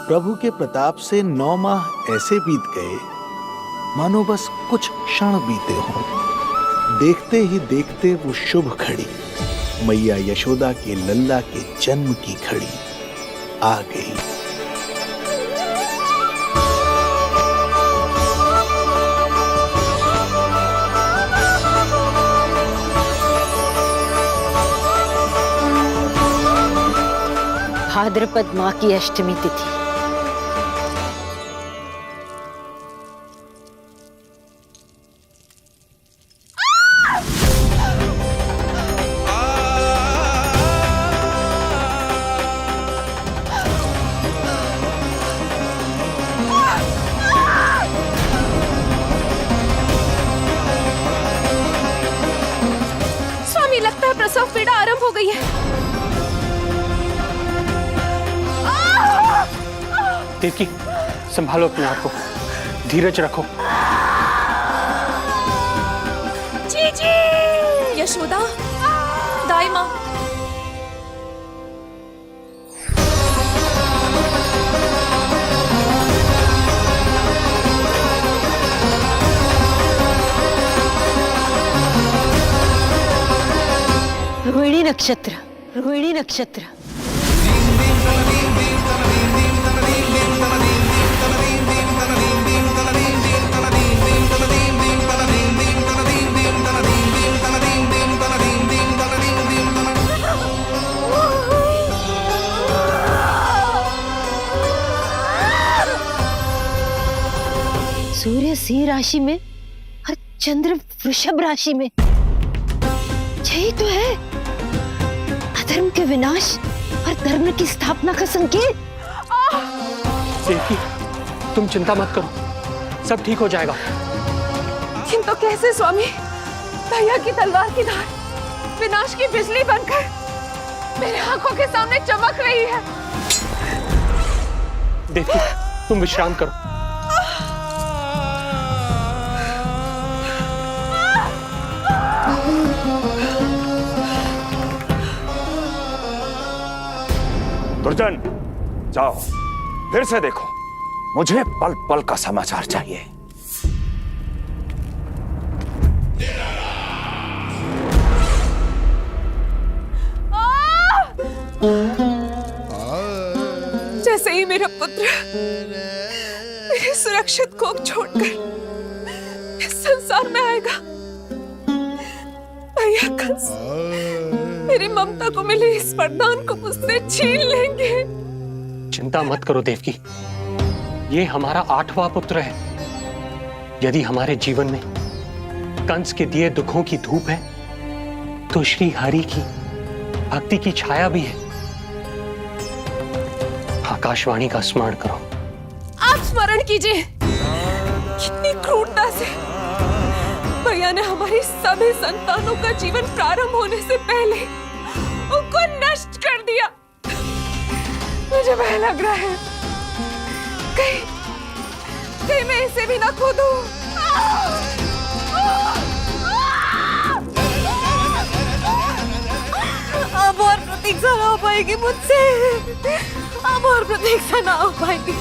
प्रभु के प्रताप से 9 माह ऐसे बीत गए मानो बस कुछ क्षण बीते हों। देखते ही देखते वो शुभ घड़ी, मैया यशोदा के लल्ला के जन्म की घड़ी आ गई। भाद्रपद माह की अष्टमी तिथि। स्वामी, लगता है प्रसव पीड़ा आरंभ हो गई है। देवकी, संभालो अपने आप को, धीरज रखो। जीजी, यशोदा, दाई माँ। रोहिणी नक्षत्र, रोहिणी नक्षत्र। सूर्य सिंह राशि में और चंद्र वृषभ राशि में। यही तो है अधर्म के विनाश और धर्म की स्थापना का संकेत। देवकी, तुम चिंता मत करो, सब ठीक हो जाएगा। किंतु कैसे स्वामी? भैया की तलवार की धार विनाश की बिजली बनकर मेरे आंखों के सामने चमक रही है। देवकी, तुम विश्राम करो। दुर्जन, जाओ फिर से देखो, मुझे पल पल का समाचार चाहिए। जैसे ही मेरा पुत्र मेरे सुरक्षित कोख छोड़कर इस संसार में आएगा, भैया कंस मेरी ममता को मिले इस वरदान को मुझसे छीन लेंगे। चिंता मत करो देवकी, ये हमारा 8वां पुत्र है। यदि हमारे जीवन में कंस के दिए दुखों की धूप है, तो श्री हरि की भक्ति की छाया भी है। आकाशवाणी का स्मरण करो। आप स्मरण कीजिए। कितनी क्रूरता से भैया ने हमारी सभी संतानों का जीवन प्रारंभ होने से पहले उनको नष्ट कर दिया। मुझे भय लग रहा है कहीं मैं इसे भी ना खो दूं। अब और प्रतीक्षा ना हो पाएगी मुझसे, अब और प्रतीक्षा ना हो पाएगी।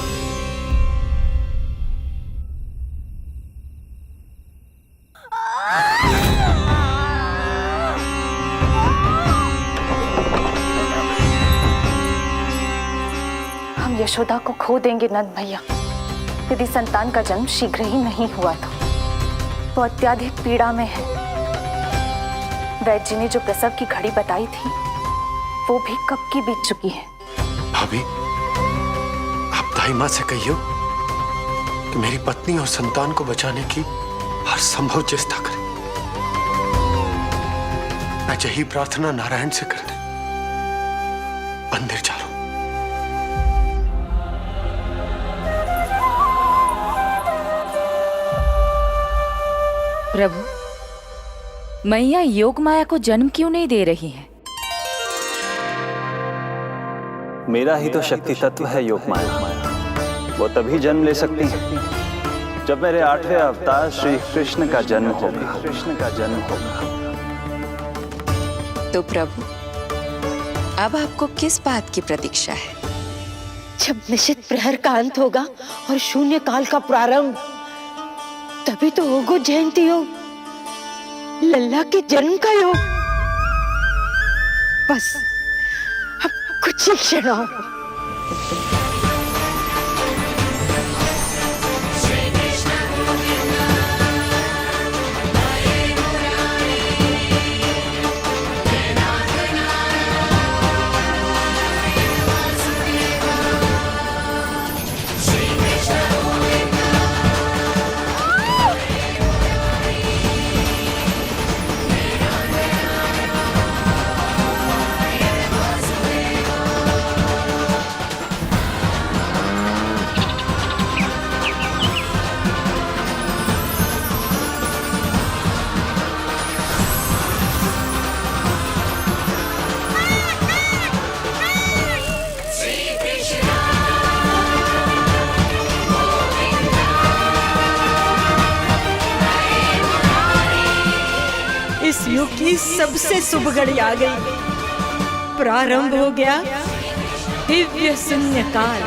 हम यशोदा को खो देंगे नंद भैया, यदि संतान का जन्म शीघ्र ही नहीं हुआ तो। वो अत्यधिक पीड़ा में है। वैद्य जी ने जो प्रसव की घड़ी बताई थी, वो भी कब की बीत चुकी है। भाभी, आप दाई माँ से कहियो कि मेरी पत्नी और संतान को बचाने की हर संभव चेष्टा करें। मैं यही प्रार्थना नारायण से कर दे। मंदिर चलो। प्रभु, मैया योग माया को जन्म क्यों नहीं दे रही है? मेरा ही तो शक्ति तत्व है योग माया। वो तभी जन्म ले सकती है जब मेरे 8वें अवतार श्री कृष्ण का जन्म होगा। कृष्ण का जन्म होगा। तो प्रभु, अब आपको किस बात की प्रतीक्षा है? जब निश्चित प्रहर का अंत होगा और शून्य काल का प्रारंभ, तभी तो होगा जयंती योग, लल्ला के जन्म का योग। बस अब कुछ ही क्षणों। इस युग की सबसे शुभ घड़ी आ गई। प्रारंभ हो गया दिव्य शून्य काल।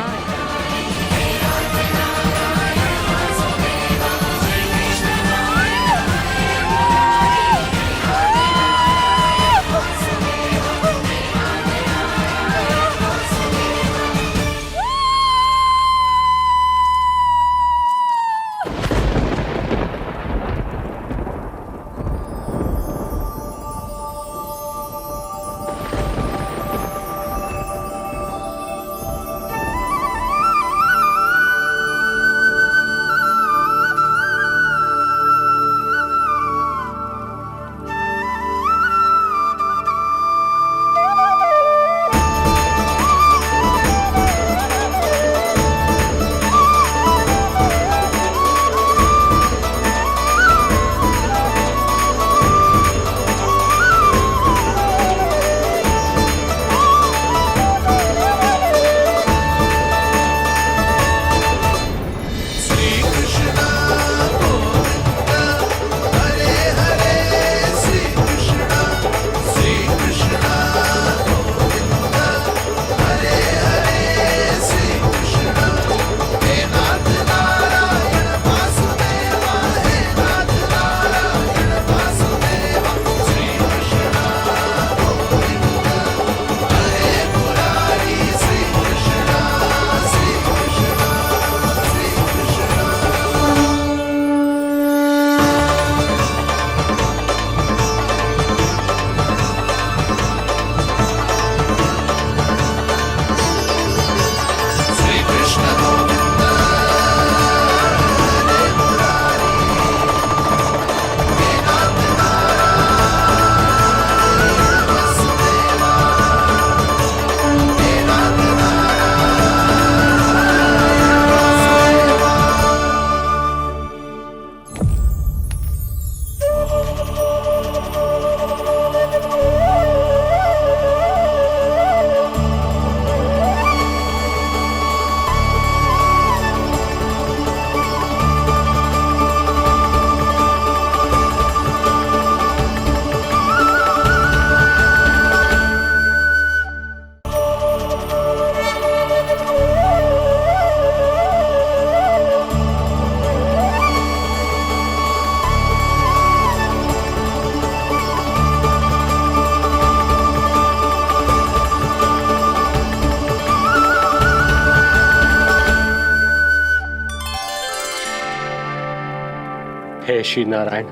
हे श्री नारायण,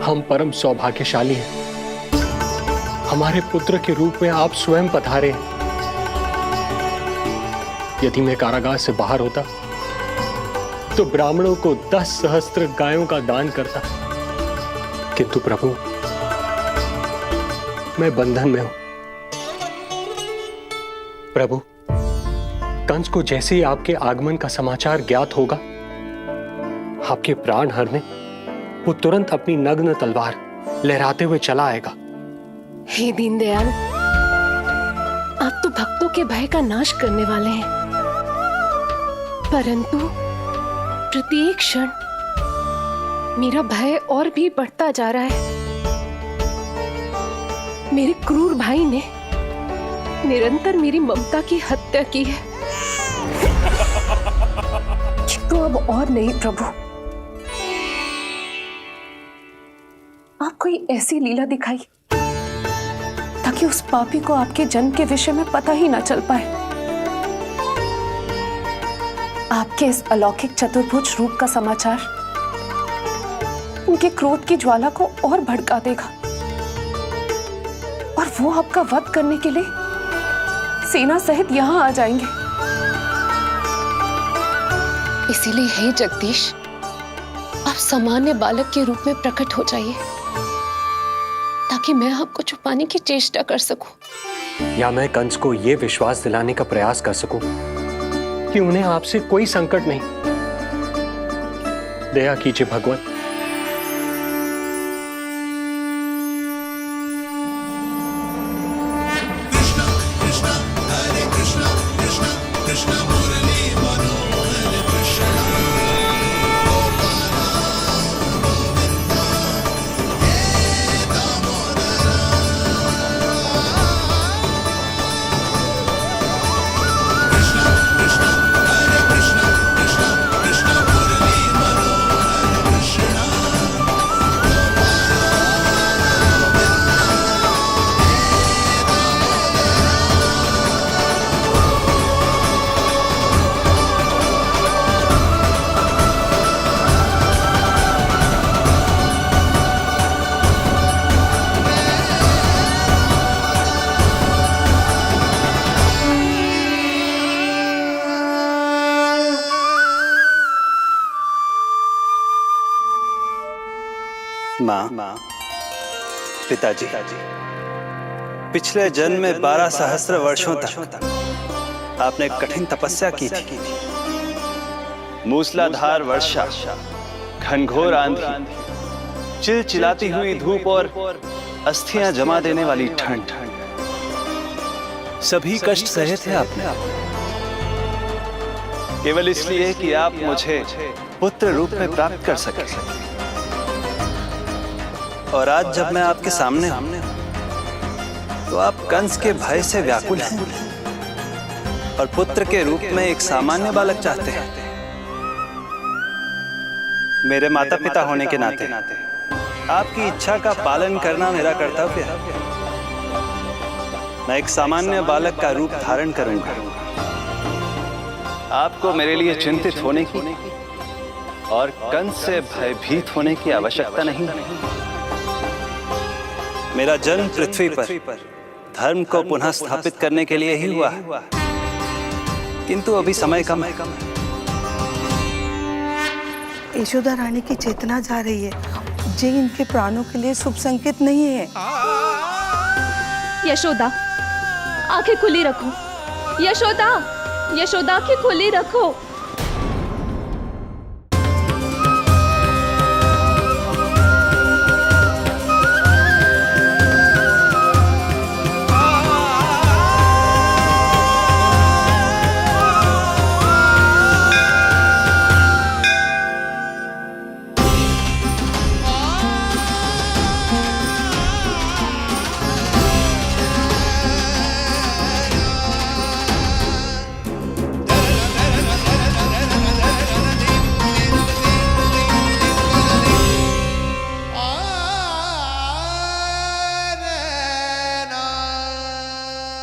हम परम सौभाग्यशाली हैं। हमारे पुत्र के रूप में आप स्वयं पधारे हैं। यदि मैं कारागार से बाहर होता तो ब्राह्मणों को 10 सहस्त्र गायों का दान करता, किंतु प्रभु मैं बंधन में हूं। प्रभु, कंस को जैसे ही आपके आगमन का समाचार ज्ञात होगा, आपके प्राण हरने वो तुरंत अपनी नग्न तलवार लहराते हुए चला आएगा। हे दीनदयाल, आप तो भक्तों के भय का नाश करने वाले हैं, परंतु प्रत्येक क्षण मेरा भय और भी बढ़ता जा रहा है। मेरे क्रूर भाई ने निरंतर मेरी ममता की हत्या की है। तो अब और नहीं प्रभु, आप कोई ऐसी लीला दिखाई ताकि उस पापी को आपके जन्म के विषय में पता ही ना चल पाए। आपके इस अलौकिक चतुर्भुज रूप का समाचार उनके क्रोध की ज्वाला को और भड़का देगा और वो आपका वध करने के लिए सेना सहित यहां आ जाएंगे। इसीलिए हे जगदीश, आप सामान्य बालक के रूप में प्रकट हो जाइए ताकि मैं आपको छुपाने की चेष्टा कर सकूं। या मैं कंस को यह विश्वास दिलाने का प्रयास कर सकूं कि उन्हें आपसे कोई संकट नहीं। दया कीजिए भगवान। माँ, पिताजी, पिछले जन्म में 12 सहस्त्र वर्षों तक आपने कठिन तपस्या की थी। मूसलाधार वर्षा, घनघोर आंधी, चिलचिलाती हुई धूप और अस्थियां जमा देने वाली ठंड, सभी कष्ट सहे थे आपने, केवल इसलिए कि आप मुझे पुत्र रूप में प्राप्त कर सके। और आज जब मैं आपके सामने हूं तो आप कंस के भय से व्याकुल हैं और पुत्र के रूप में एक सामान्य बालक चाहते हैं। मेरे माता पिता होने के नाते आपकी इच्छा का पालन करना मेरा कर्तव्य है। मैं एक सामान्य बालक का रूप धारण करूंगा। आपको मेरे लिए चिंतित होने की और कंस से भयभीत होने की आवश्यकता नहीं। मेरा जन्म पृथ्वी पर धर्म को पुनः स्थापित करने के लिए ही हुआ है, किंतु अभी समय कम है। यशोदा रानी की चेतना जा रही है, ये इनके प्राणों के लिए शुभ संकेत नहीं है। यशोदा, आंखें खुली रखो। यशोदा, यशोदा, आंखें खुली रखो।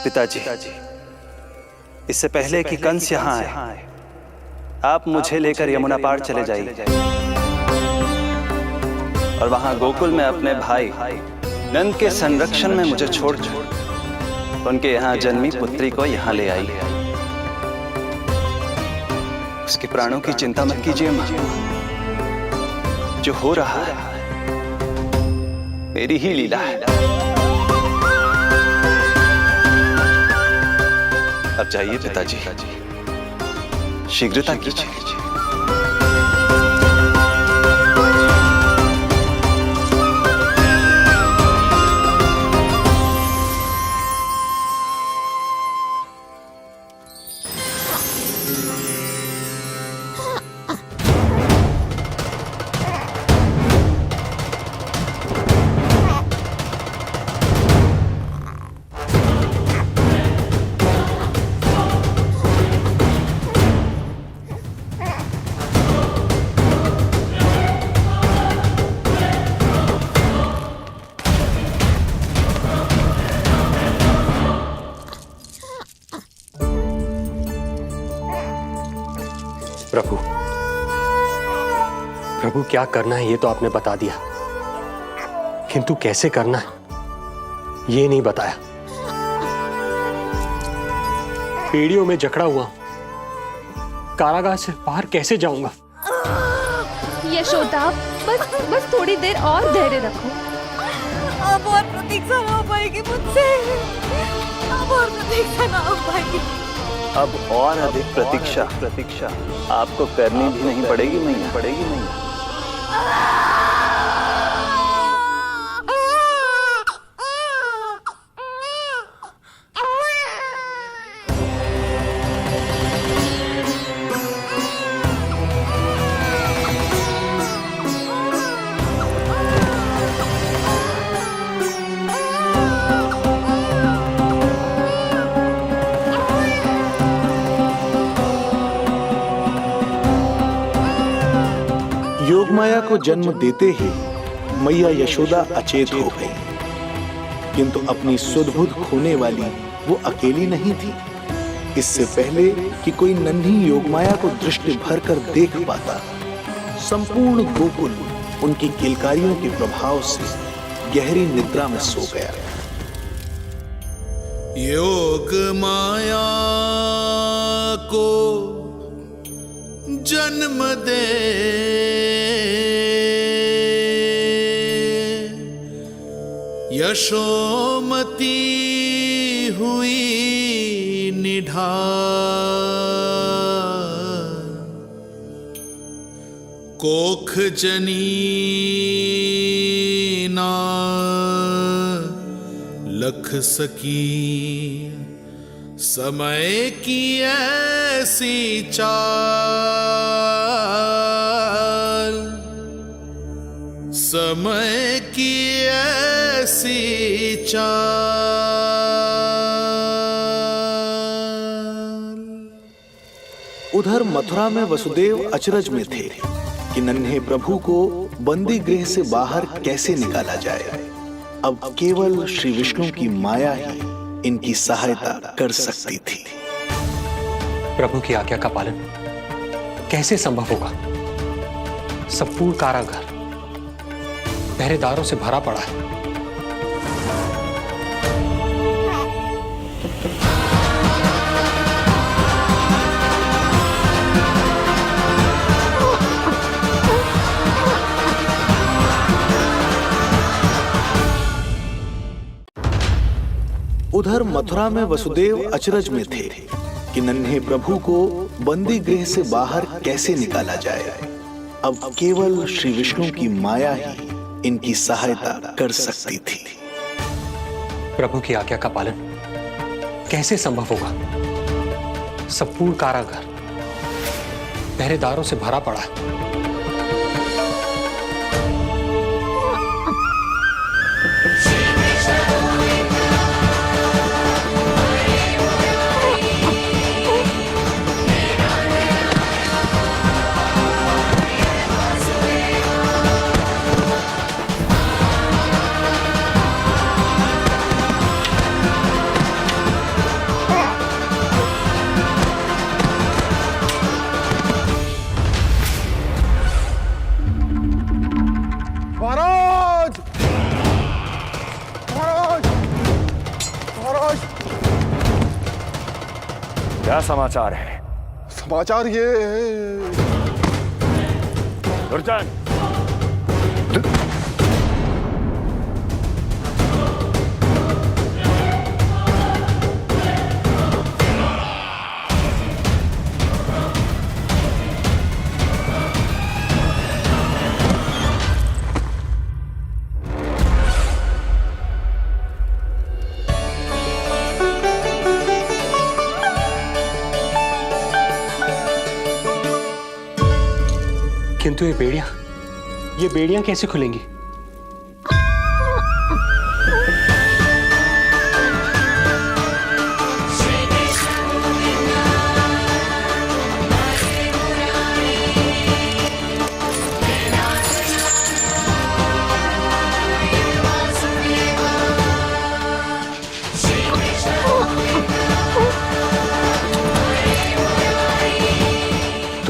पिताजी, इससे पहले कि कंस यहाँ आए, आप मुझे लेकर यमुना पार चले जाइए और वहां गोकुल में अपने भाई नंद के संरक्षण में मुझे छोड़कर उनके यहाँ जन्मी पुत्री को यहाँ ले आइए। उसके प्राणों की चिंता मत कीजिए मां, जो हो रहा है मेरी ही लीला है। अब जाइए पिताजी, शीघ्रता कीजिए। प्रभु, प्रभु क्या करना है ये तो आपने बता दिया, किंतु कैसे करना है ये नहीं बताया। पेड़ियों में जकड़ा हुआ हूं, कारागार से बाहर कैसे जाऊंगा? यशोदा, बस थोड़ी देर और धैर्य रखो। अब और प्रतीक्षा ना हो पाएगी मुझसे, अब और प्रतीक्षा ना हो पाएगी। अब और अधिक प्रतीक्षा आपको करनी भी नहीं पड़ेगी मैया। योगमाया को जन्म देते ही मैया यशोदा अचेत हो गई, किंतु अपनी सुध-बुध खोने वाली वो अकेली नहीं थी। इससे पहले कि कोई नन्ही योगमाया को दृष्टि भर कर देख पाता, संपूर्ण गोकुल उनकी किलकारियों के प्रभाव से गहरी निद्रा में सो गया। योग माया को जन्म दे यशोमती हुई निढाल, कोख जनी ना लख सकी, समय की ऐसी चाल, समय की ऐसी चाल। उधर मथुरा में वसुदेव अचरज में थे कि नन्हे प्रभु को बंदी गृह से बाहर कैसे निकाला जाए। अब केवल श्री विष्णु की माया ही इनकी सहायता कर सकती थी। प्रभु की आज्ञा का पालन कैसे संभव होगा? संपूर्ण कारागार पहरेदारों से भरा पड़ा है। उधर मथुरा में वसुदेव अचरज में थे कि नन्हे प्रभु को बंदी गृह से बाहर कैसे निकाला जाए। अब केवल श्री विष्णु की माया ही इनकी सहायता कर सकती थी। प्रभु की आज्ञा का पालन कैसे संभव होगा? संपूर्ण कारागार पहरेदारों से भरा पड़ा है। क्या समाचार है? समाचार ये है। दुर्जन, किंतु ये बेड़ियां कैसे खुलेंगी?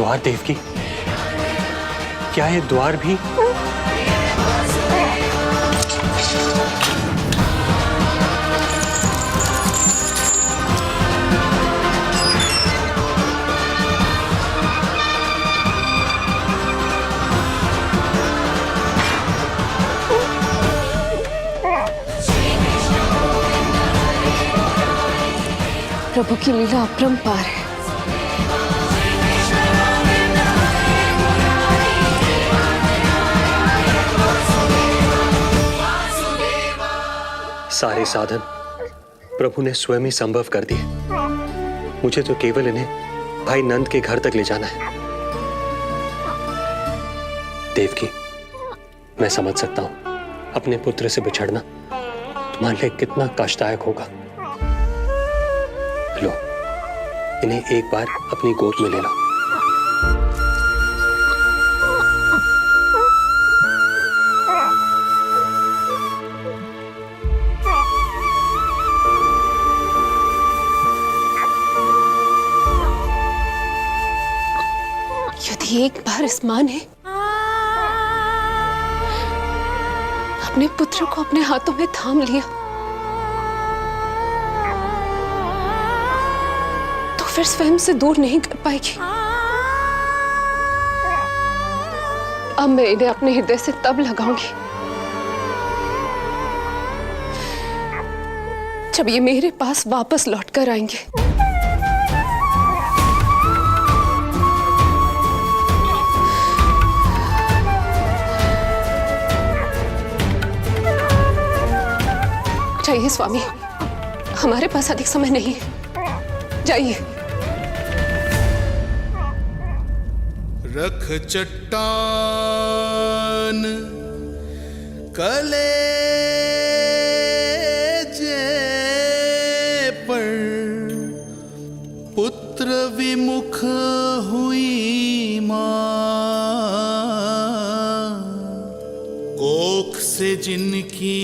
द्वार देवकी, क्या ये द्वार भी? प्रभु की लीला अपरंपार है। सारे साधन प्रभु ने स्वयं ही संभव कर दिए। मुझे तो केवल इन्हें भाई नंद के घर तक ले जाना है। देवकी, मैं समझ सकता हूं अपने पुत्र से बिछड़ना तुम्हारे लिए कितना कष्टदायक होगा। लो, इन्हें एक बार अपनी गोद में ले लो। यदि एक बार इस मां ने अपने पुत्र को अपने हाथों में थाम लिया तो फिर स्वयं से दूर नहीं कर पाएगी। अब मैं इन्हें अपने हृदय से तब लगाऊंगी जब ये मेरे पास वापस लौट कर आएंगे। जाइए स्वामी, हमारे पास अधिक समय नहीं है, जाइए। रख चट्टान कलेजे पर, पुत्र विमुख हुई मां, कोख से जिनकी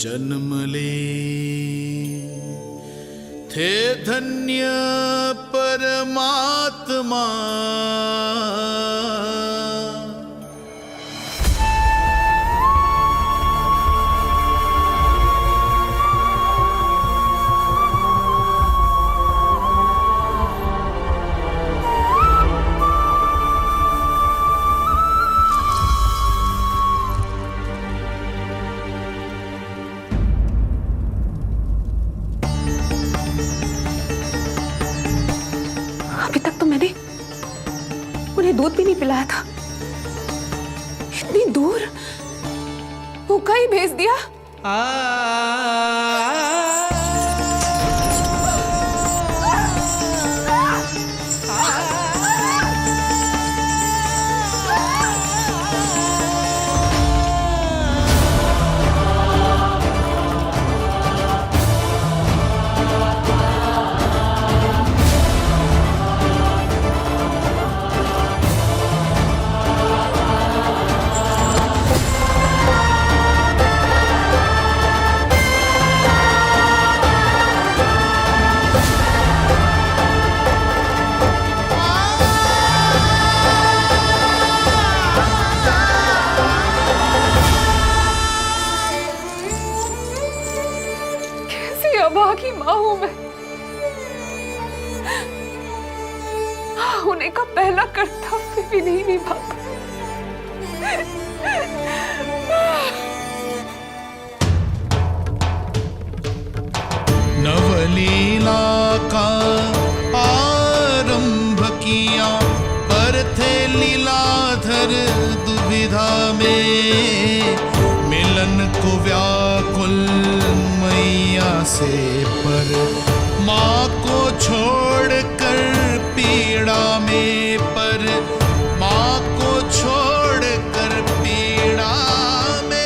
जन्म ले, थे धन्य परमात्मा। अभी तक तो मैंने उन्हें दूध भी नहीं पिलाया था। इतनी दूर भूखा ही भेज दिया। अभागी मां हूं मैं। होने का पहला कर्तव्य भी नहीं निभा पाई। नवलीला का आरंभ किया, पर थे लीलाधर दुविधा में, मिलन को व्याकुल मैया से, पर माँ को छोड़कर पीड़ा में, पर माँ को छोड़कर पीड़ा में।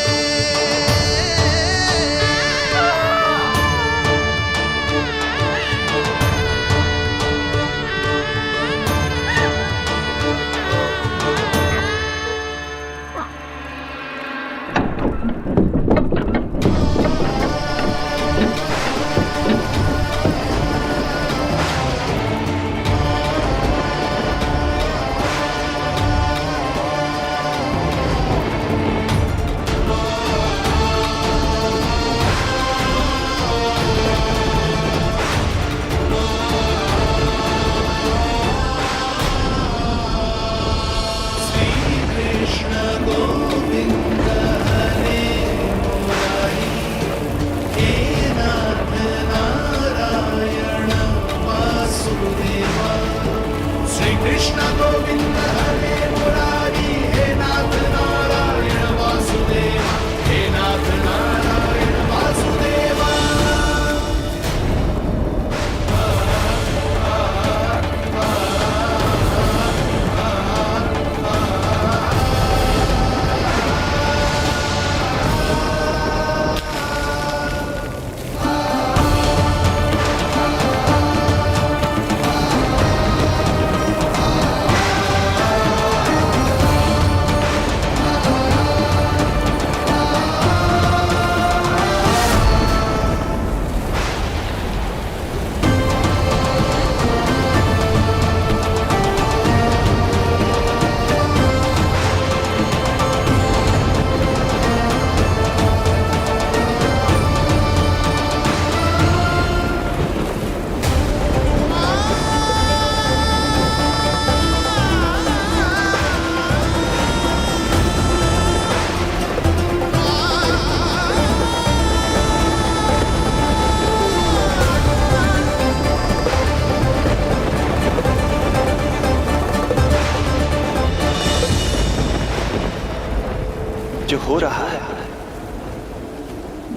जो हो रहा है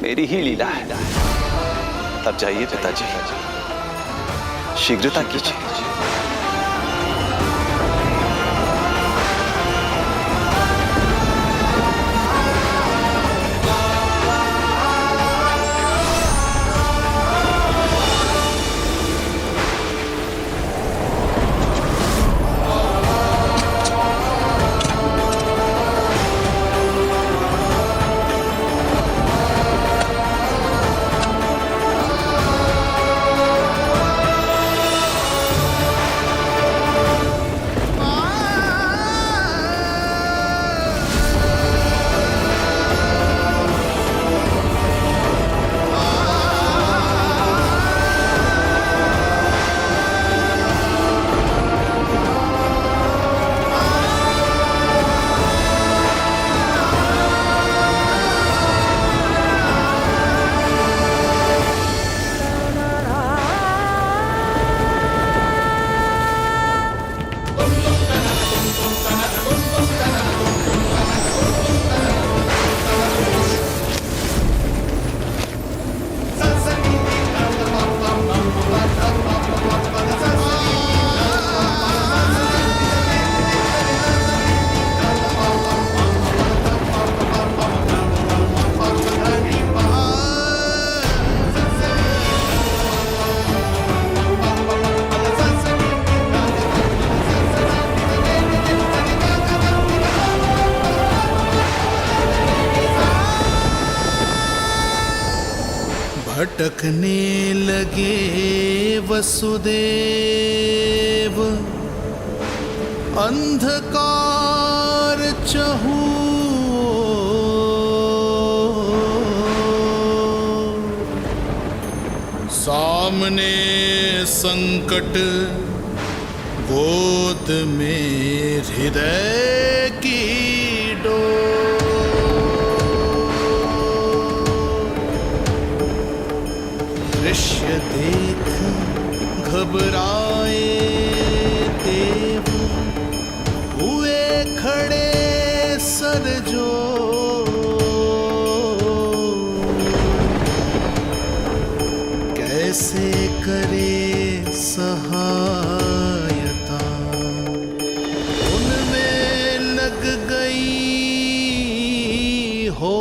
मेरी ही लीला है। अब जाइए पिताजी, शीघ्रता कीजिए। भटकने लगे वसुदेव, अंधकार चहूओर। सामने संकट, गोद में हृदय की डोर। दृश्य देख घबराए देव, हुए खड़े सर जोड़। कैसे करे सहायता, उनमें लग गई हो।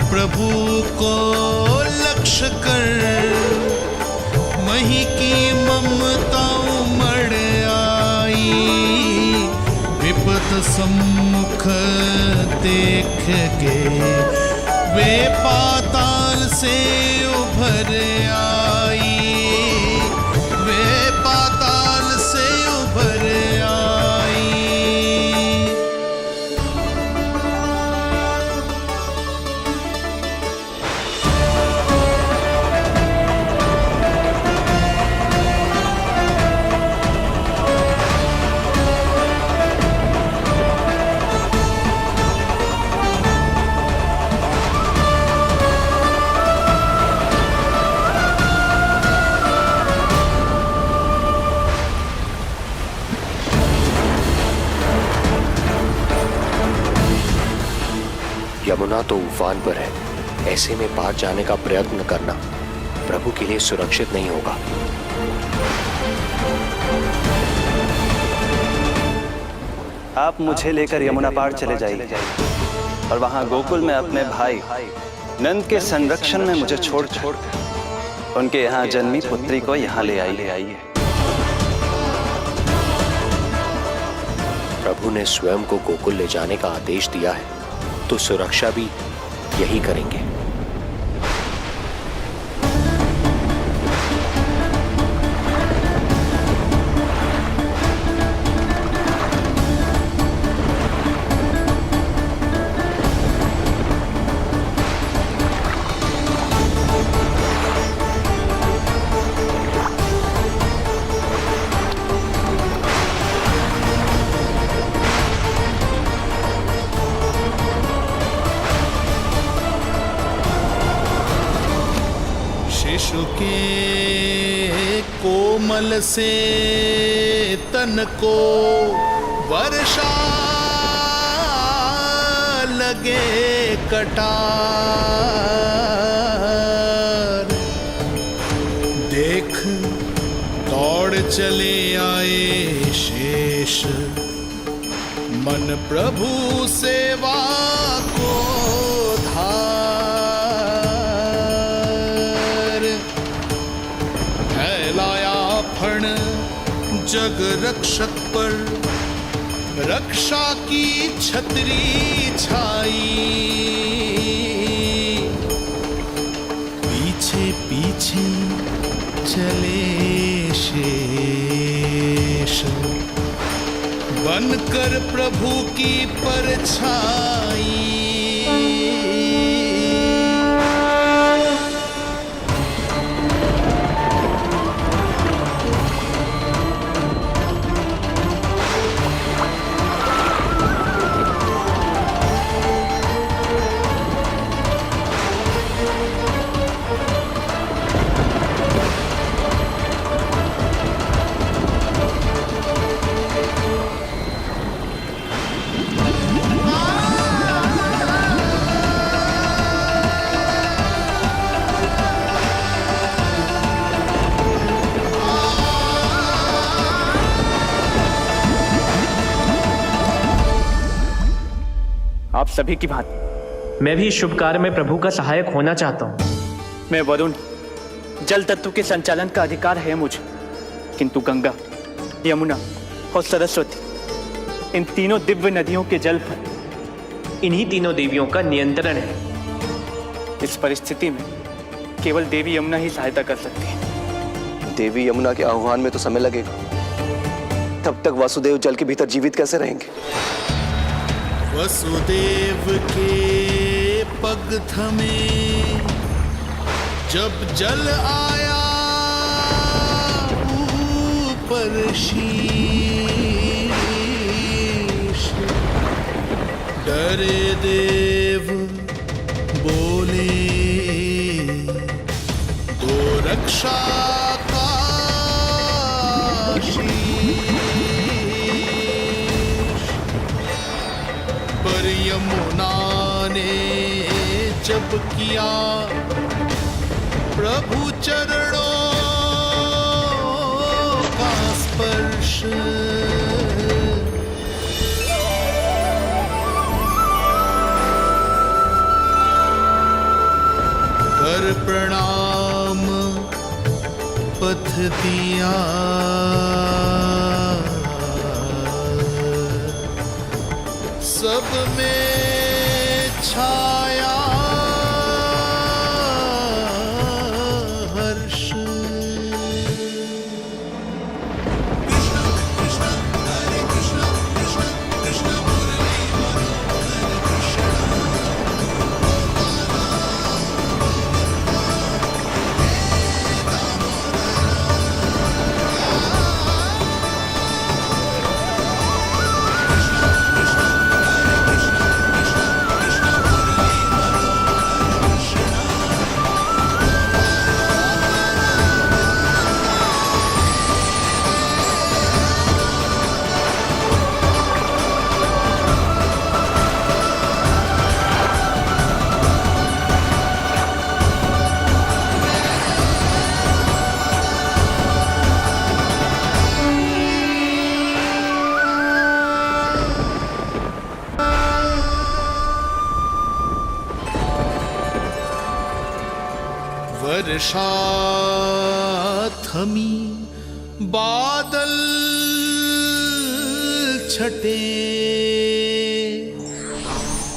प्रभु को लक्ष्य कर मही की ममता उमड़ आई। विपत सम्मुख देख के वे पाताल से उभर आई। वे पाताल से उभर आई। यमुना तो उफान पर है, ऐसे में पार जाने का प्रयत्न करना प्रभु के लिए सुरक्षित नहीं होगा। आप मुझे लेकर यमुना पार चले जाइए और वहां गोकुल में अपने भाई नंद के संरक्षण में मुझे छोड़कर उनके यहाँ जन्मी पुत्री को यहाँ ले आइए। प्रभु ने स्वयं को गोकुल ले जाने का आदेश दिया है, तो सुरक्षा भी यही करेंगे। शिशु के कोमल से तन को वर्षा लगे कटार, देख दौड़ चले आए शेष मन प्रभु सेवा को धार, फैलाया फण जग रक्षक पर रक्षा की छतरी छाई, पीछे पीछे चले शेष बनकर प्रभु की परछाई। आप सभी की भांति मैं भी इस शुभ कार्य में प्रभु का सहायक होना चाहता हूँ। मैं वरुण, जल तत्व के संचालन का अधिकार है मुझे, किंतु गंगा, यमुना और सरस्वती, इन तीनों दिव्य नदियों के जल पर इन्हीं तीनों देवियों का नियंत्रण है। इस परिस्थिति में केवल देवी यमुना ही सहायता कर सकती है। देवी यमुना के आह्वान में तो समय लगेगा, तब तक वासुदेव जल के भीतर जीवित कैसे रहेंगे? वसुदेव के पग थमे जब जल आया ऊपर शीश, डरे देव बोले दो रक्षा का पर यमुना ने जब किया प्रभु चरणों का स्पर्श, कर प्रणाम पथ दिया, सब में छाया हर्ष। कृष्ण कृष्ण हरे कृष्ण कृष्ण कृष्ण मुरली मनोहर कृष्ण। वर्षा थमी बादल छटे,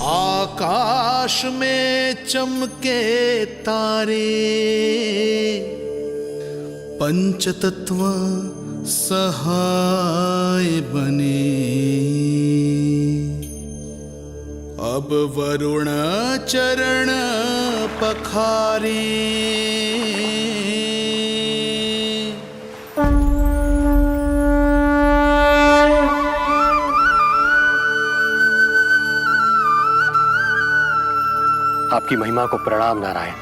आकाश आकाश में चमके तारे, पंचतत्व सहाय बने। अब वरुण चरण पखारे, आपकी महिमा को प्रणाम नारायण।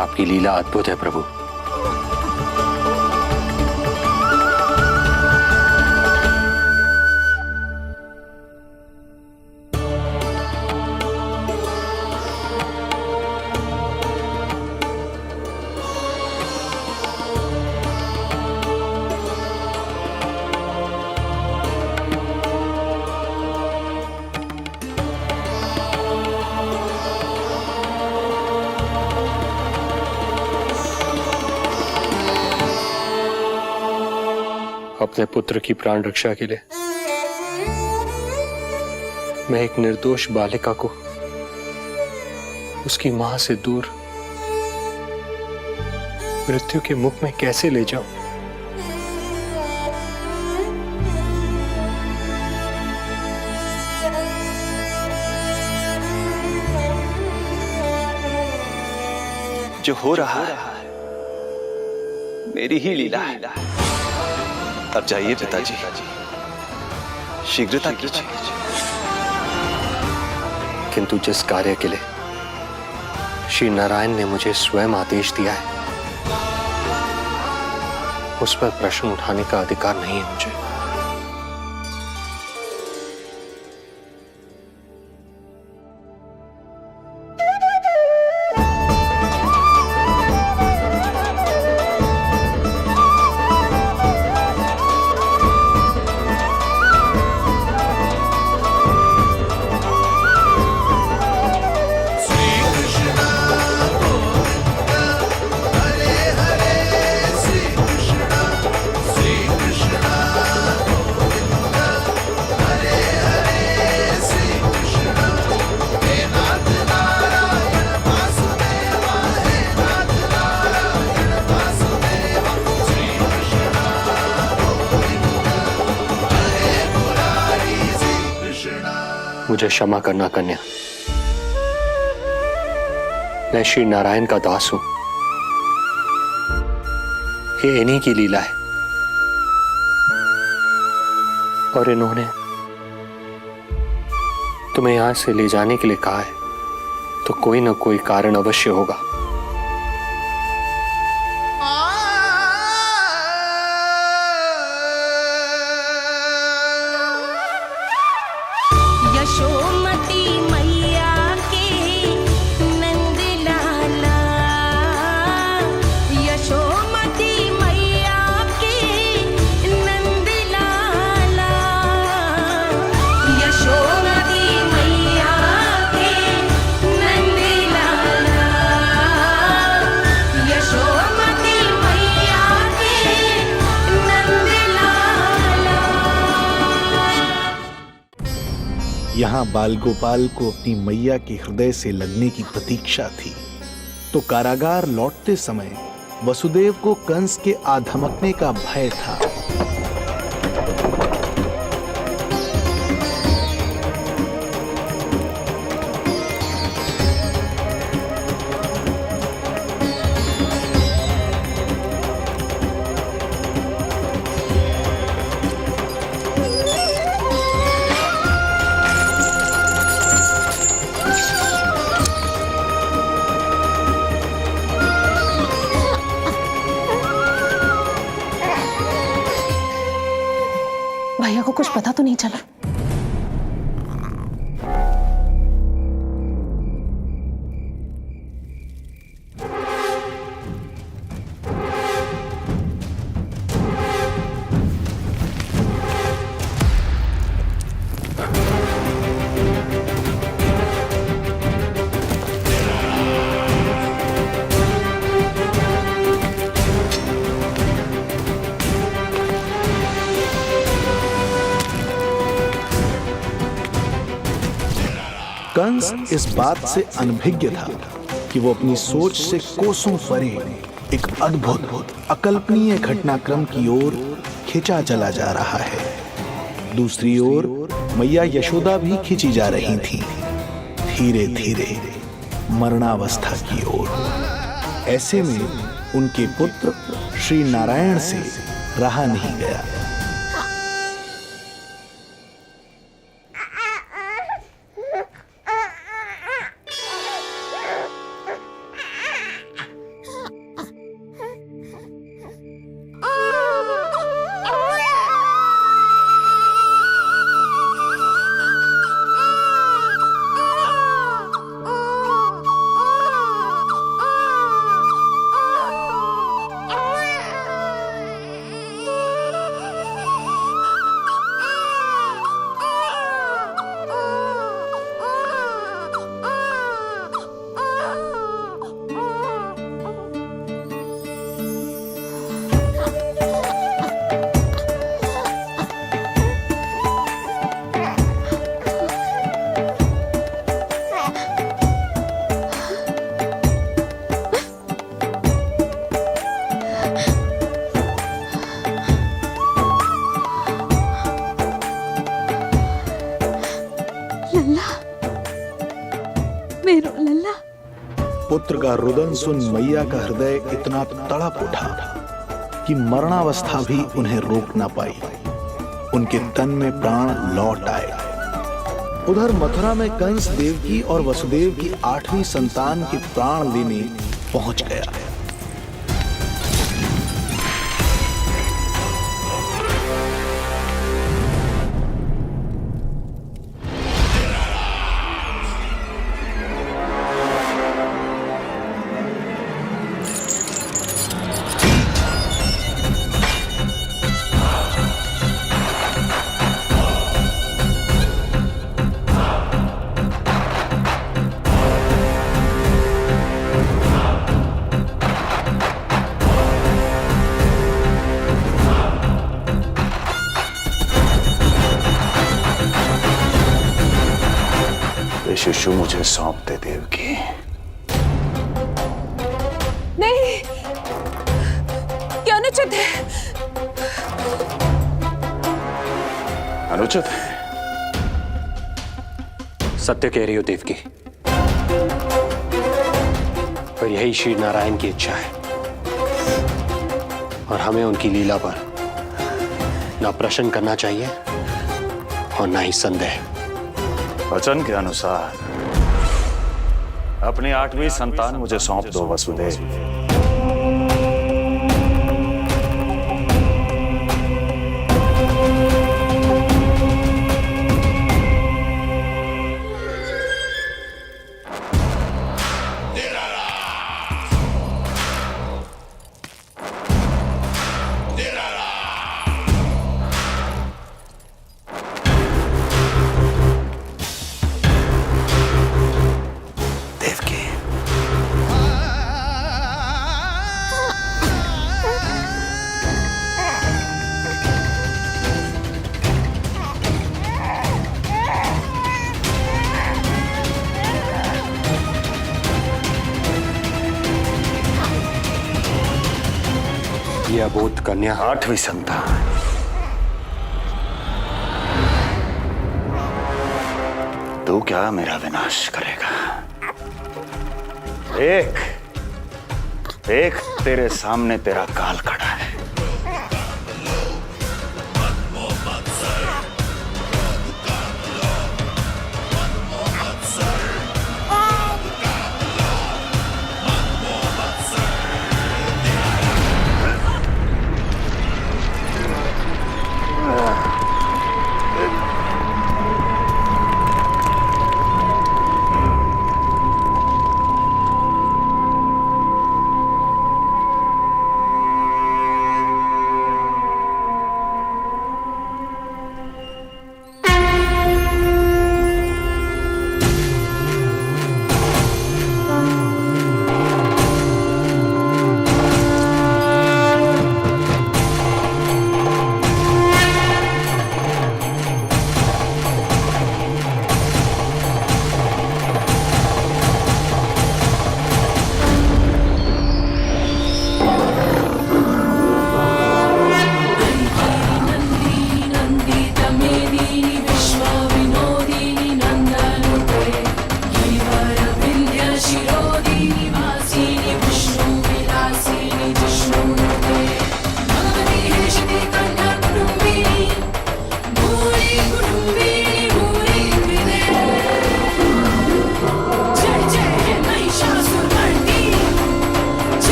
आपकी लीला अद्भुत है प्रभु। अपने पुत्र की प्राण रक्षा के लिए मैं एक निर्दोष बालिका को उसकी मां से दूर मृत्यु के मुख में कैसे ले जाऊं? जो हो रहा है मेरी ही लीला है। अब जाइए पिताजी, शीघ्रता कीजिए। किंतु जिस कार्य के लिए श्री नारायण ने मुझे स्वयं आदेश दिया है, उस पर प्रश्न उठाने का अधिकार नहीं है मुझे। मुझे क्षमा करना कन्या, मैं श्री नारायण का दास हूं। ये इन्हीं की लीला है और इन्होंने तुम्हें यहां से ले जाने के लिए कहा है, तो कोई ना कोई कारण अवश्य होगा। यशोमती मैया के नंद लाला, यशोमती मैया के नंद लाला, यशोमती मैया के नंद लाला, यशोमती मैया के नंद लाला। यहाँ बाल गोपाल को अपनी मैया के हृदय से लगने की प्रतीक्षा थी, तो कारागार लौटते समय वसुदेव को कंस के आधमकने का भय था। भैया को कुछ पता तो नहीं चला? कंस इस बात से अनभिज्ञ था कि वो अपनी सोच से कोसों परे एक अद्भुत अकल्पनीय घटनाक्रम की ओर खिंचा चला जा रहा है। दूसरी ओर मैया यशोदा भी खिंची जा रही थी, धीरे धीरे मरणावस्था की ओर। ऐसे में उनके पुत्र श्री नारायण से रहा नहीं गया। पुत्र का रुदन सुन मैया का हृदय इतना तड़प उठा कि मरणावस्था भी उन्हें रोक ना पाई। उनके तन में प्राण लौट आए। उधर मथुरा में कंस देवकी और वसुदेव की 8वीं संतान के प्राण लेने पहुंच गया। शिशु मुझे सौंप दे देवकी। नहीं, क्या अनुचित है? अनुचित है? सत्य कह रही हो देवकी, पर यही श्री नारायण की इच्छा है और हमें उनकी लीला पर ना प्रश्न करना चाहिए और ना ही संदेह। वचन के अनुसार अपनी 8वीं संतान मुझे सौंप दो वसुदेव। यह अबोध कन्या 8वीं संतान। तू क्या मेरा विनाश करेगा? एक तेरे सामने तेरा काल खड़ा है।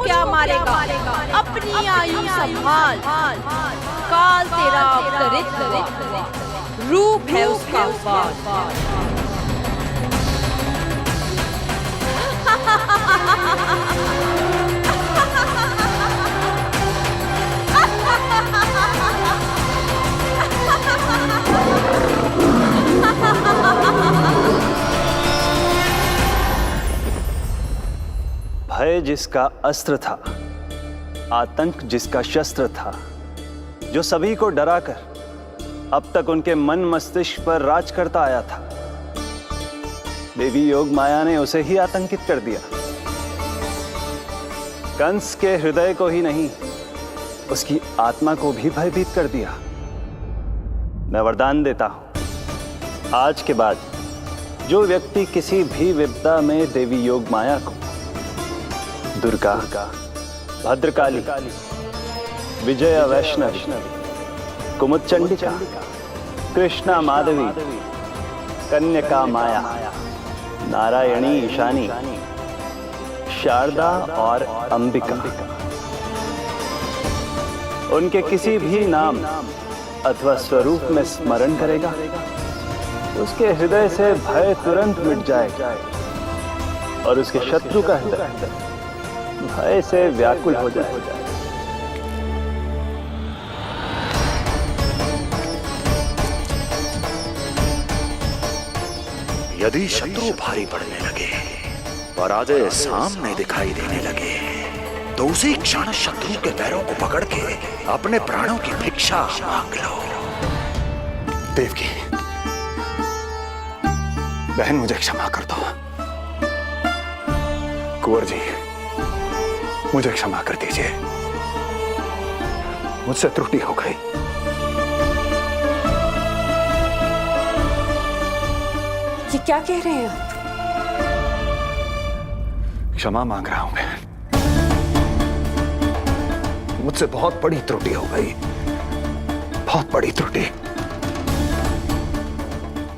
क्या मारेगा? अपनी आयु संभाल, काल तेरा अवतरित रूप है उसका वार। भय जिसका अस्त्र था, आतंक जिसका शस्त्र था, जो सभी को डराकर अब तक उनके मन मस्तिष्क पर राज करता आया था, देवी योग माया ने उसे ही आतंकित कर दिया। कंस के हृदय को ही नहीं, उसकी आत्मा को भी भयभीत कर दिया। मैं वरदान देता हूं, आज के बाद जो व्यक्ति किसी भी विपदा में देवी योग माया को, दुर्गा, भद्रकाली, विजया वैष्णवी, कुमुदचंडिका, कृष्णा माधवी, कन्यका माया, नारायणी ईशानी, शारदा और अंबिका, उनके किसी भी नाम अथवा स्वरूप में स्मरण करेगा, उसके हृदय से भय तुरंत मिट जाएगा और उसके शत्रु का हृदय भय से व्याकुल हो जाएगा। यदि शत्रु भारी पड़ने लगे, पराजय सामने दिखाई देने लगे, तो उसी क्षण शत्रु के पैरों को पकड़ के अपने प्राणों की भिक्षा मांग लो। देवकी, बहन मुझे क्षमा कर दो। कुंवर जी, मुझे क्षमा कर दीजिए, मुझसे त्रुटि हो गई। ये क्या कह रहे हैं आप? क्षमा मांग रहा हूं बहन, मुझसे बहुत बड़ी त्रुटि हो गई, बहुत बड़ी त्रुटि।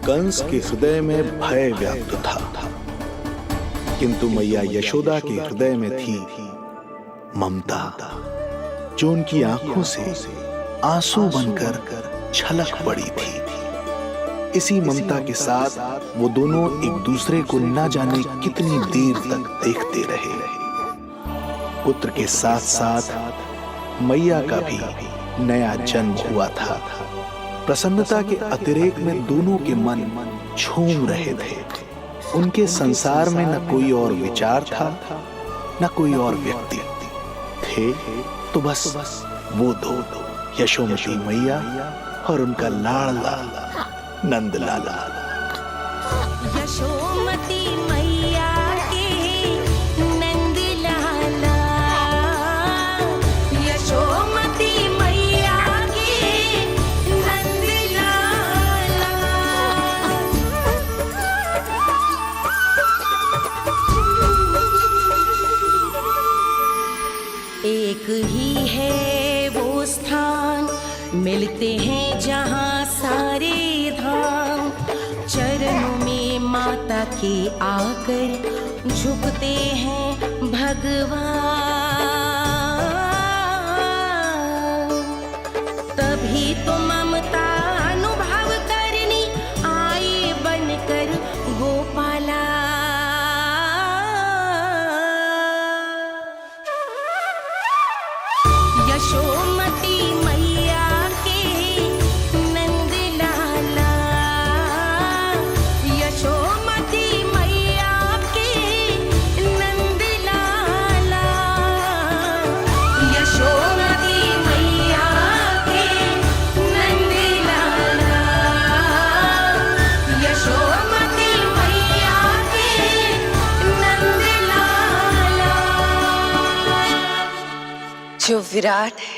कंस के हृदय में भय व्याप्त था, किंतु मैया यशोदा के हृदय में थी ममता, जो उनकी आंखों से आंसू बनकर छलक पड़ी थी। इसी ममता के साथ वो दोनों एक दूसरे को न जाने कितनी देर तक देखते रहे। पुत्र के साथ साथ मैया का भी नया जन्म हुआ था। प्रसन्नता के अतिरेक में दोनों के मन झूम रहे थे। उनके संसार में न कोई और विचार था, न कोई और व्यक्ति थे, तो बस वो दो, यशोमती मैया और उनका लाडला नंद लाला। यशोमती मैया के नंद लाला, यशोमती मैया के नंद लाला। एक ही है वो स्थान, मिलते हैं जहाँ सारे धाम, चरणों में माता के आकर झुकते हैं भगवान। तभी तो ममता अनुभव करनी आए बनकर गोपाला। यशोमती मैया के नंद लाला, यशोमती मैया के नंद लाला, यशोमती मैया के नंद लाला, यशोमती मैया के नंद लाला। जो विराट है,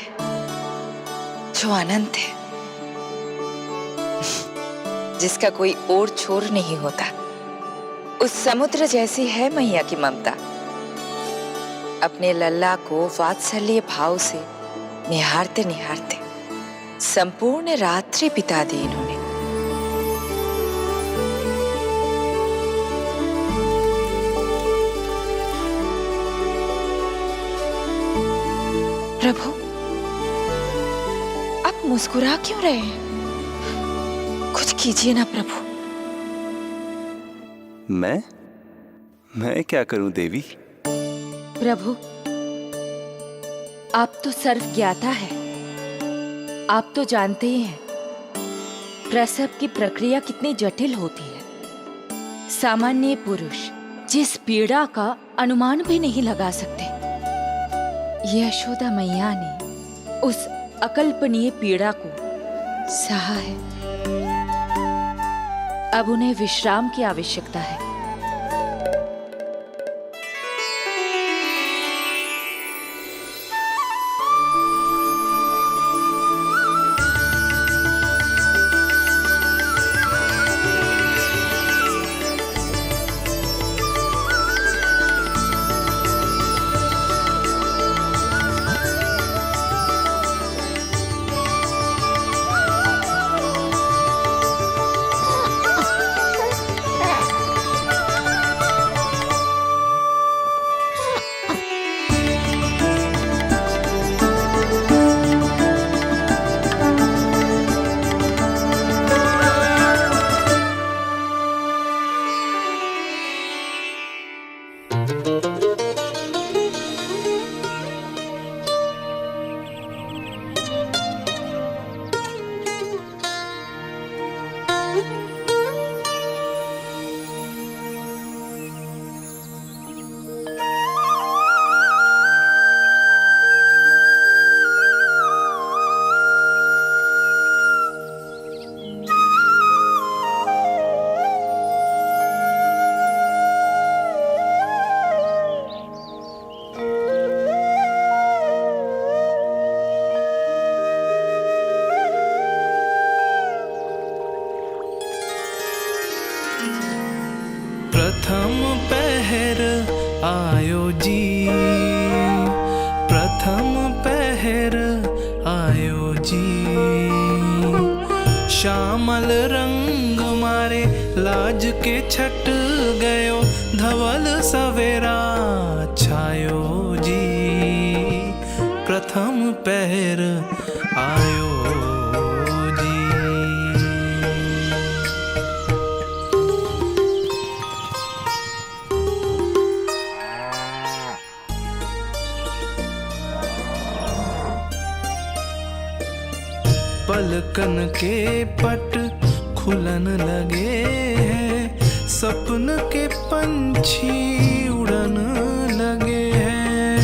जो अनंत है, जिसका कोई और छोर नहीं होता, उस समुद्र जैसी है मैया की ममता। अपने लल्ला को वात्सल्य भाव से निहारते निहारते संपूर्ण रात्रि बिता दी इन्होंने। प्रभु, आप मुस्कुरा क्यों रहे हैं? कुछ कीजिए ना प्रभु। मैं क्या करूं देवी? प्रभु, आप तो सर्व ज्ञाता है। आप तो जानते ही हैं प्रसव की प्रक्रिया कितनी जटिल होती है। सामान्य पुरुष जिस पीड़ा का अनुमान भी नहीं लगा सकते, यशोदा मैया ने उस अकल्पनीय पीड़ा को सहा है। अब उन्हें विश्राम की आवश्यकता है। प्रथम पहर आयो जी, प्रथम पहर आयो जी। श्यामल रंग मारे लाज के छट गयो, धवल सवेरा छायो जी। प्रथम पहर आयो जी। पलकन के पट खुलन लगे हैं, सपन के पंछी उड़न लगे हैं।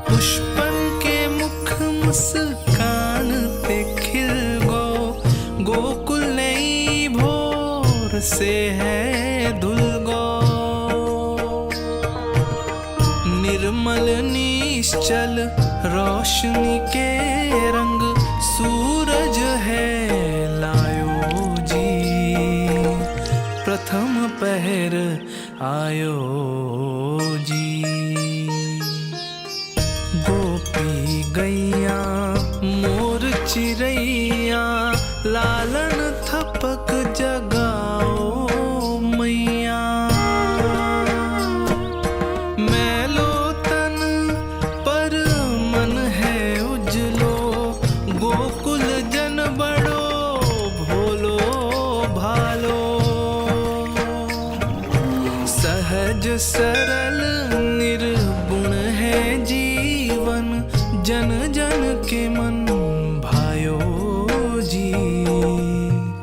पुष्पन के मुख मुस्कान पे खिल गो, गोकुल नई भोर से है धुल गो। निर्मल निश्चल रोशनी के रंग सूरज है लायो जी। प्रथम पहर आयो जी। गोपी गैया मोर चिड़ैया, लालन थपक जगाओ मैया। मैलो तन पर मन है उजलो, गोकुल जन बड़ो भोलो भालो। सहज सरल निर्गुण है जीवन, जन जन के मन भायो जी।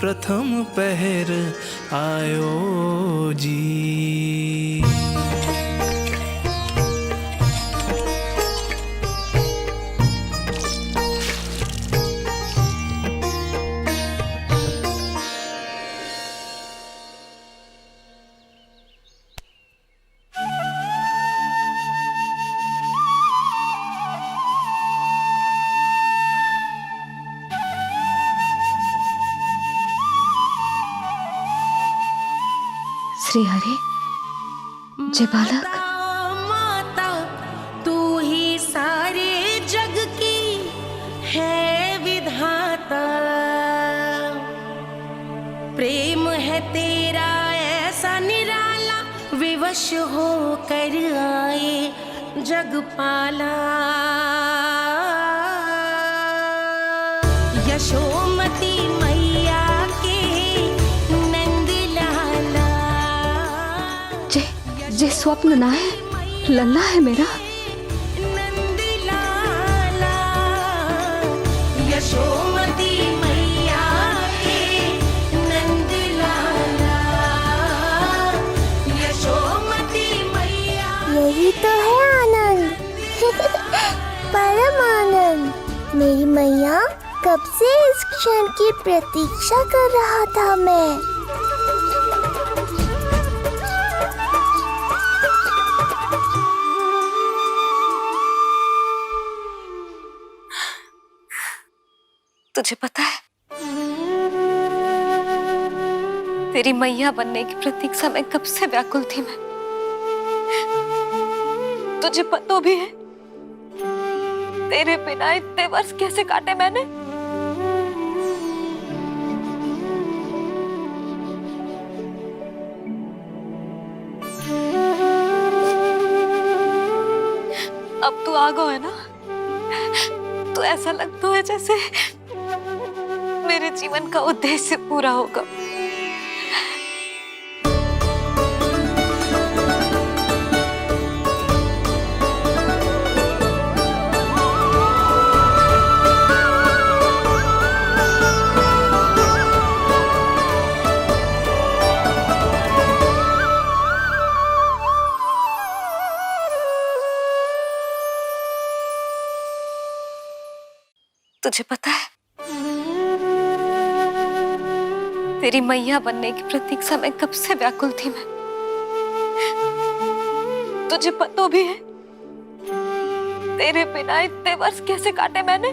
प्रथम पहर आयो जी। श्री हरि, जय बालक। माता तू ही सारे जग की है विधाता, प्रेम है तेरा ऐसा निराला, विवश हो कर आए जगपाला यशोमती मैया के नंद लाला। जे स्वप्न ना है, लल्ला है मेरा। नंद लाला यशोमती मैया के नंद लाला, यशोमती मैया। यही तो है आनंद, परम आनंद। मेरी मैया, कब से इस क्षण की प्रतीक्षा कर रहा था मैं। तुझे पता है, तेरी मैया बनने की प्रतीक्षा में कब से व्याकुल थी मैं। तुझे पता भी है तेरे बिना इतने वर्ष कैसे काटे मैंने। अब तू आ गो है ना, तो ऐसा लगता है जैसे मेरे जीवन का उद्देश्य पूरा होगा। तुझे पता है, तेरी मैया बनने की प्रतीक्षा में कब से व्याकुल थी मैं। तुझे पता भी है तेरे बिना इतने वर्ष कैसे काटे मैंने।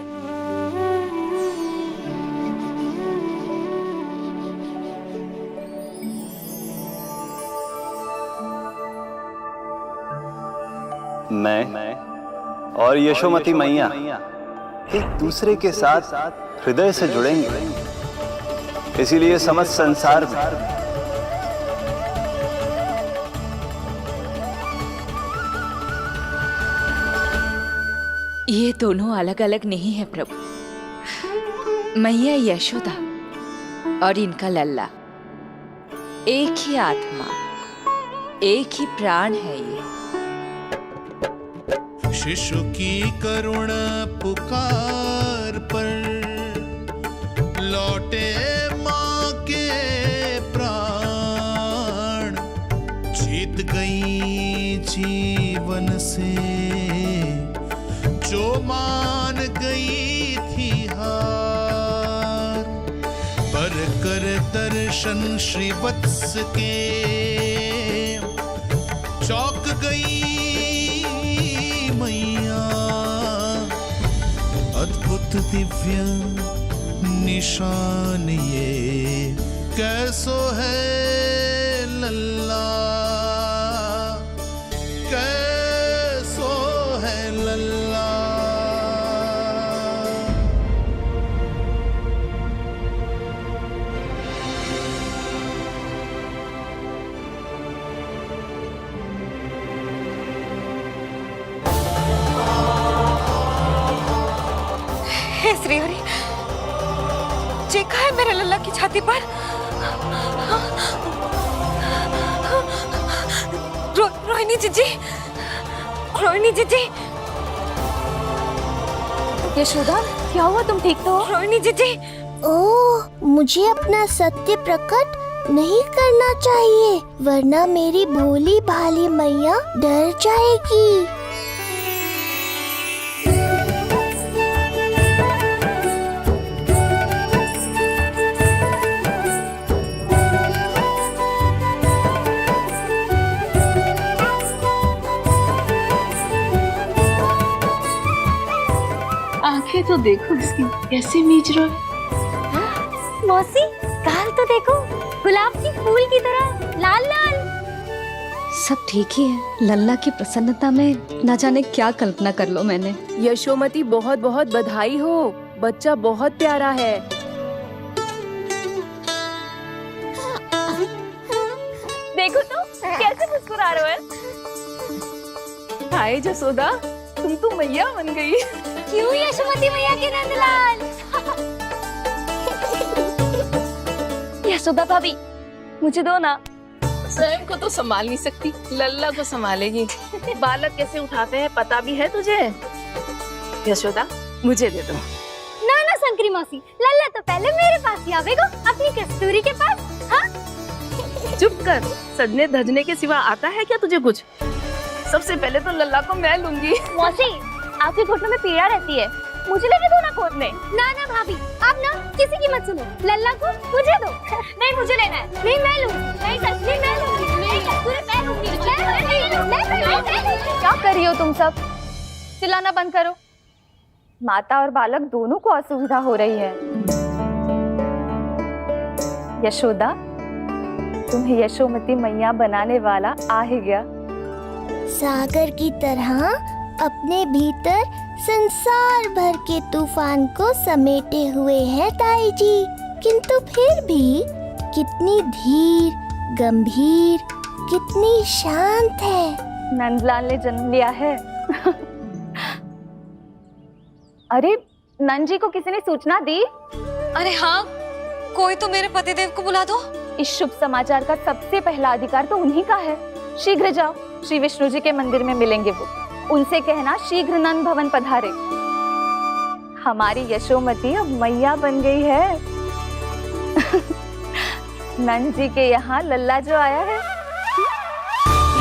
मैं और यशोमती मैया एक दूसरे के साथ हृदय से जुड़ेंगे, इसीलिए समस्त संसार में ये दोनों अलग अलग नहीं है प्रभु। मैया यशोदा और इनका लल्ला एक ही आत्मा, एक ही प्राण है ये। शिशु की करुण पुकार पर लौटे माँ के प्राण, जीत गई जीवन से जो मान गई थी हार। पर कर दर्शन श्री वत्स के चौक गई मैया, अद्भुत दिव्य निशान ये कैसो है लल्ला, कैसो है लल्ला। हे श्री हरि, देखा है मेरे लल्ला की छाती पर रोहिणी जीजी, रोहिणी जीजी। यशोदा, क्या हुआ, तुम ठीक तो हो? रोहिणी जीजी। ओह, मुझे अपना सत्य प्रकट नहीं करना चाहिए, वरना मेरी भोली भाली मैया डर जाएगी। आंखें तो देखो इसकी कैसे मीच रहा है। मौसी, गाल तो देखो, गुलाब की फूल की तरह लाल लाल। सब ठीक ही है। लल्ला की प्रसन्नता में न जाने क्या कल्पना कर लो मैंने। यशोमती, बहुत बहुत बधाई हो, बच्चा बहुत प्यारा है। देखो तो कैसे मुस्कुरा रहे हो। हाय जसोदा, तुम तो मैया बन गई। क्यों यशोमती मैया के नंदलाल? यशोदा भाभी, मुझे दो ना। स्वयं को तो संभाल नहीं सकती, लल्ला को संभालेगी। बालक कैसे उठाते हैं पता भी है तुझे? यशोदा, मुझे दे दो। ना ना शंकरी मौसी, लल्ला तो पहले मेरे पास ही आवेगा, अपनी कस्तूरी के पास। हाँ? चुप कर, सजने धजने के सिवा आता है क्या तुझे कुछ? सबसे पहले तो लल्ला को मैं लूंगी। मौसी, आपके घुटनों में पीड़ा रहती है, मुझे लेके दो ना कोट में। ना ना भाभी, आप ना किसी की मत सुनो, लल्ला को मुझे दो। नहीं, मुझे लेना है। नहीं मैं लूंगी, नहीं कस्तूरी मैं लूंगी, नहीं कस्तूरी मैं लूंगी, क्या कर रही हो तुम सब? चिल्लाना बंद करो। माता और बालक दोनों को असुविधा हो रही है। यशोदा, तुम्हें यशोमती मैया बनाने वाला आ ही गया। सागर की तरह अपने भीतर संसार भर के तूफान को समेटे हुए है ताई जी, किंतु फिर भी कितनी धीर, गंभीर, कितनी शांत है। नंदलाल ने जन्म लिया है। अरे, नंद जी को किसी ने सूचना दी? अरे हाँ, कोई तो मेरे पतिदेव को बुला दो। इस शुभ समाचार का सबसे पहला अधिकार तो उन्हीं का है। शीघ्र जाओ, श्री विष्णु जी के मंदिर में मिलेंगे वो। उनसे कहना शीघ्र नंद भवन पधारे। हमारी यशोमती अब मैया बन गई है। नंद जी के यहाँ लल्ला जो आया है।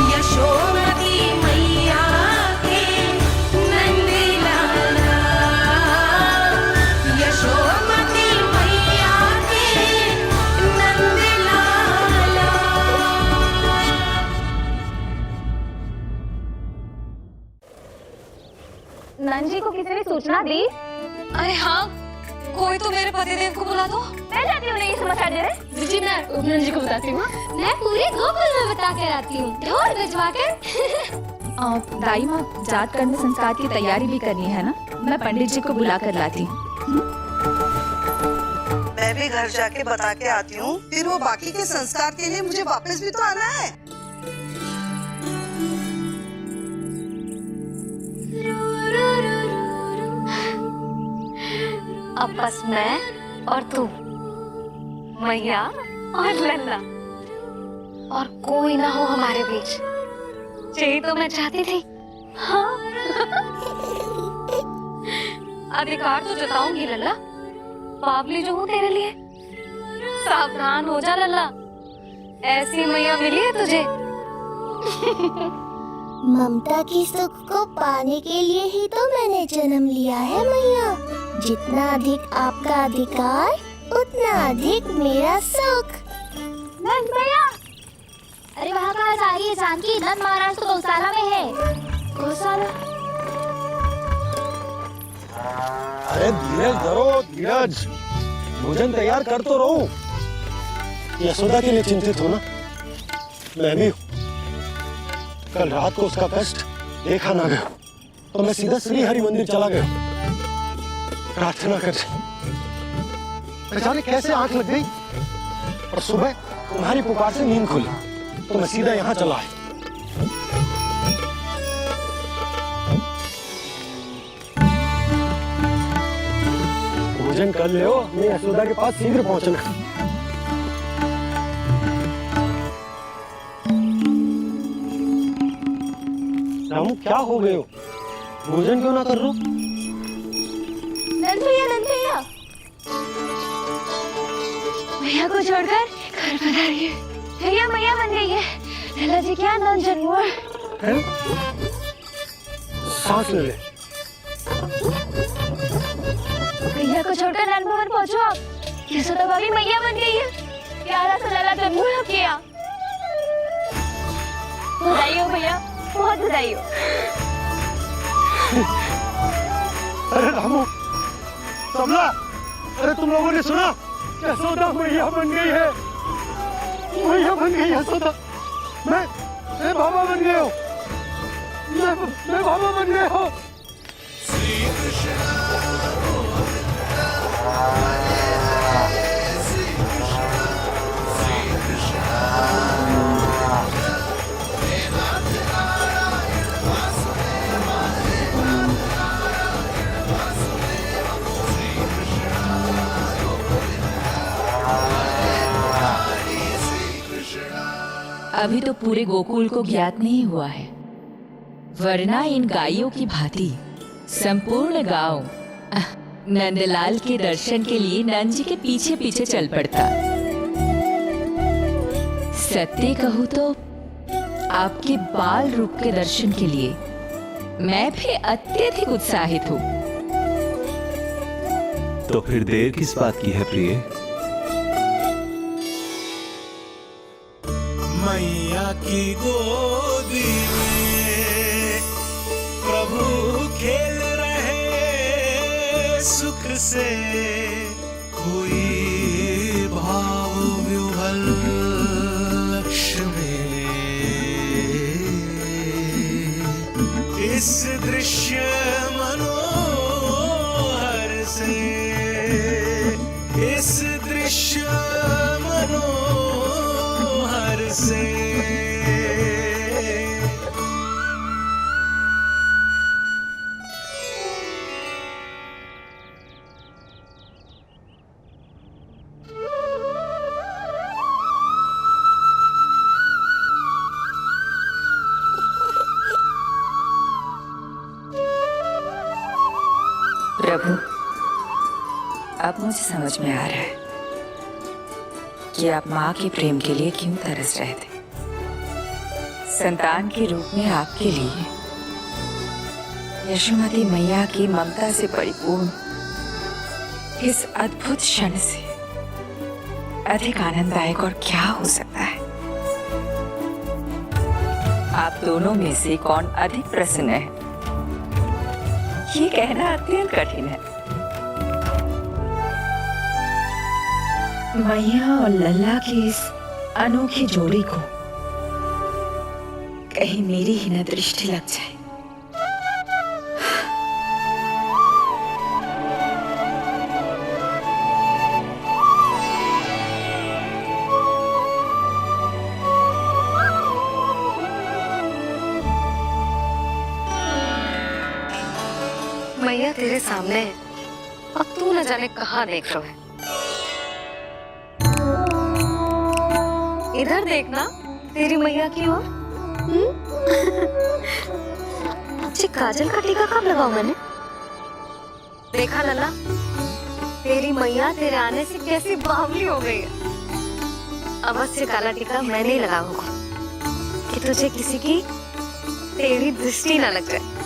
यशोमती मैया के नंद लाला, यशोमती मैया के नंद लाला। नंद जी को किसी ने सूचना दी? अरे हाँ, कोई तो मेरे पतिदेव को बुला दो। मैं जाती हूँ, नहीं समाचार दे रहे। जी मैं उपनंद जी को बताती हूँ। मैं पूरे गोकुल में बता कर आती हूँ, ढोल बजवा कर। दाई माँ, जात कर्म संस्कार की तैयारी भी करनी है ना? मैं पंडित जी को बुला कर लाती हूँ। मैं भी घर जाके बता के आती हूँ, फिर वो बाकी के संस्कार के लिए मुझे वापस भी तो आना है। अब बस मैं और तू, मैया और लल्ला, और कोई ना हो हमारे बीच। यही तो मैं चाहती थी। हाँ। अधिकार तो जताऊंगी लल्ला, बावली जो हूँ तेरे लिए। सावधान हो जा लल्ला, ऐसी मैया मिली है तुझे। ममता की सुख को पाने के लिए ही तो मैंने जन्म लिया है मैया। जितना अधिक आपका अधिकार, उतना अधिक मेरा सुख। नंद भैया, अरे वहाँ कहाँ जा रही है जानकी? नंद महाराज तो गौशाला में है। गौशाला? अरे धीरज धरो, धीरज। भोजन तैयार कर तो रहो। यशोदा के लिए चिंतित हो ना? मैं भी हूँ। कल रात को उसका कष्ट देखा ना गया, तो मैं सीधा श्री हरि मंदिर चला गया प्रार्थना कर। न जाने कैसे आंख लग गई, और सुबह तुम्हारी पुकार से नींद खुली, तो मैं सीधा यहाँ चला आया। भोजन कर ले, हमें यशोदा के पास शीघ्र पहुंचना। रामू, क्या हो गए हो? भोजन क्यों ना कर लो? नंद भैया, नंद भैया, मैया को छोड़कर घर पधारी है। भैया मैया बन गई है। लल्ला जी क्या नंद जन्म हुआ है? सांस ले ले। भैया को छोड़कर नंद भवन पहुंचो आप। यशोदा भाभी मैया बन गई है। प्यारा सा लल्ला जन्म हुआ किया। बधाई हो भैया, बहुत बधाई हो। अरे रामू, सबला, अरे तुम लोगों ने सुना? यशोदा मैया बन गई है। मैया बन गई यशोदा। मैं बाबा बन गया हूँ। मैं बाबा बन गया हूँ। अभी तो पूरे गोकुल को ज्ञात नहीं हुआ है, वरना इन गायों की भांति संपूर्ण गांव नंदलाल के दर्शन के लिए नंद जी के पीछे पीछे चल पड़ता। सत्य कहूँ तो आपके बाल रूप के दर्शन के लिए मैं भी अत्यधिक उत्साहित हूँ। तो फिर देर किस बात की है प्रिय? मैया की गोदी में प्रभु खेल रहे सुख से, कोई भाव व्यूहल लक्ष्य में। इस दृश्य मनोहर से, इस दृश्य मनोहर से। प्रभु, अब मुझे समझ में आ रहा है कि आप माँ के प्रेम के लिए क्यों तरस रहे थे। संतान के रूप में आपके लिए यशोमती मैया की ममता से परिपूर्ण इस अद्भुत क्षण से अधिक आनंददायक और क्या हो सकता है। आप दोनों में से कौन अधिक प्रसन्न है, ये कहना अत्यंत कठिन है। मैया और लल्ला की इस अनोखी जोड़ी को कहीं मेरी ही न दृष्टि लग जाए। मैया तेरे सामने है, अब तू न जाने कहाँ देख रहा है। इधर देखना तेरी मैया की ओर। अच्छी काजल का टीका कब लगाऊं मैंने? देखा लल्ला, तेरी मैया तेरे आने से कैसी बावली हो गई है। अवश्य काला टीका मैंने ही लगाया होगा कि तुझे किसी की तेरी दृष्टि न लग जाए।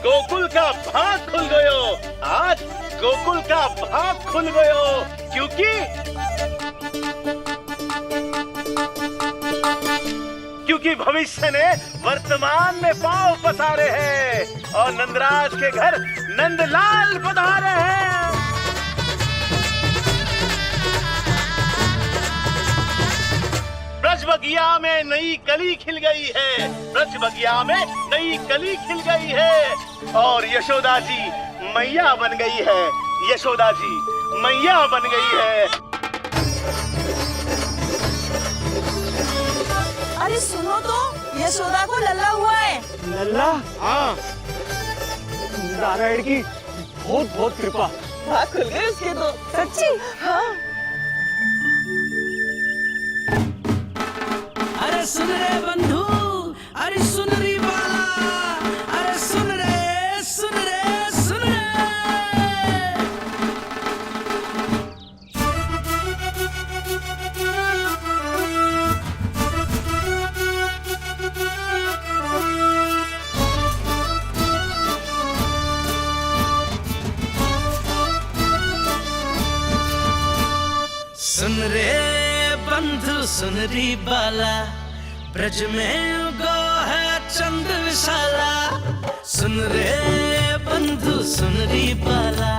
गोकुल का भाग खुल गयो, आज गोकुल का भाग खुल गयो, क्योंकि भविष्य ने वर्तमान में पांव पसारे हैं और नंदराज के घर नंदलाल पधारे हैं। ब्रज बगिया में नई कली खिल गई है, ब्रज बगिया में नई कली खिल गई है और यशोदा जी मैया बन गई है, यशोदा जी मैया बन गई है। अरे सुनो तो, यशोदा को लल्ला हुआ है। लल्ला? हाँ, नारायण की बहुत बहुत कृपा। भाग खुल गए उसके तो, सच्ची? हाँ। अरे सुन रे बंधु, अरे सुन रे बाला, अरे सुन रे, सुन रे, सुन रे। सुन रे बंधु, सुन री बाला, ब्रज में उगो है चंद विशाला। सुन रे बंधु, सुन री बाला,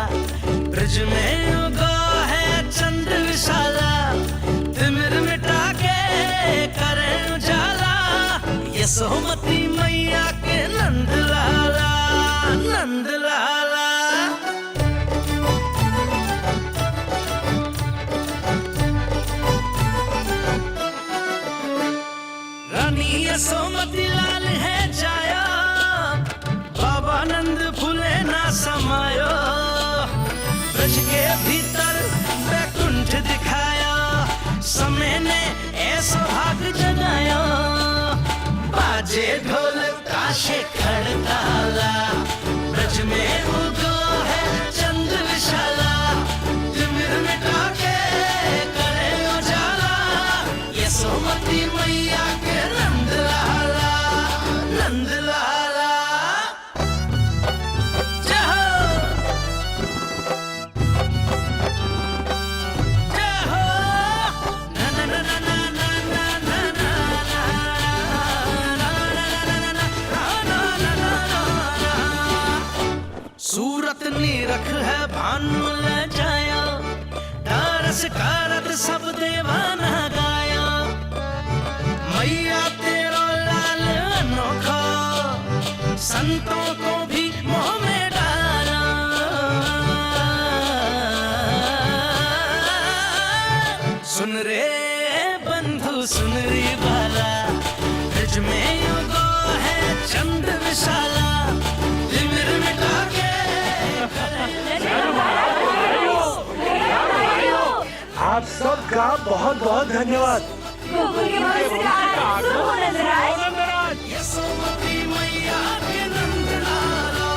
ब्रज में उगो है चंद विशाला। तिमिर मिटा के करे उजाला, यशोमती मैया के नंद लाला, नंद लाला। रानी यशोमती लाल है जाया, बाबा नंद फूले ना समायो, ब्रज के भीतर बैकुंठ दिखाया, समय ने ऐसा भाग जगाया, बाजे ढोल ताशे खड़ताला, ब्रज में उगो है चंद्र विशाला, तिमिर मिटा के करे उजाला, यशोमती मैया के नंद लाला, नंद लाला। जय हो, जय हो, ना ना ना ना ना ना ना ना ना ना ना ना। सूरत निरख है भानु ले जाया, दारस कारत सब देवाना गाया, मैया तेरा लाल अनोखा, संतों को भी मोह में डाला, सुन रे बंधु सुन रे बाला, ब्रज में युगो है चंद्र विशाला, तिमिर मिटा के आप सबका बहुत बहुत धन्यवाद। यशोमती मैया के नंद लाला।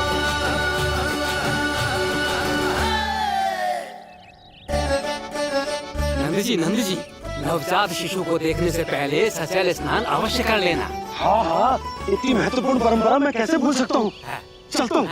नंद जी नवजात शिशु को देखने से पहले सचैल स्नान अवश्य कर लेना। हाँ हाँ, इतनी महत्वपूर्ण परंपरा मैं कैसे भूल सकता हूँ। चलता हूँ।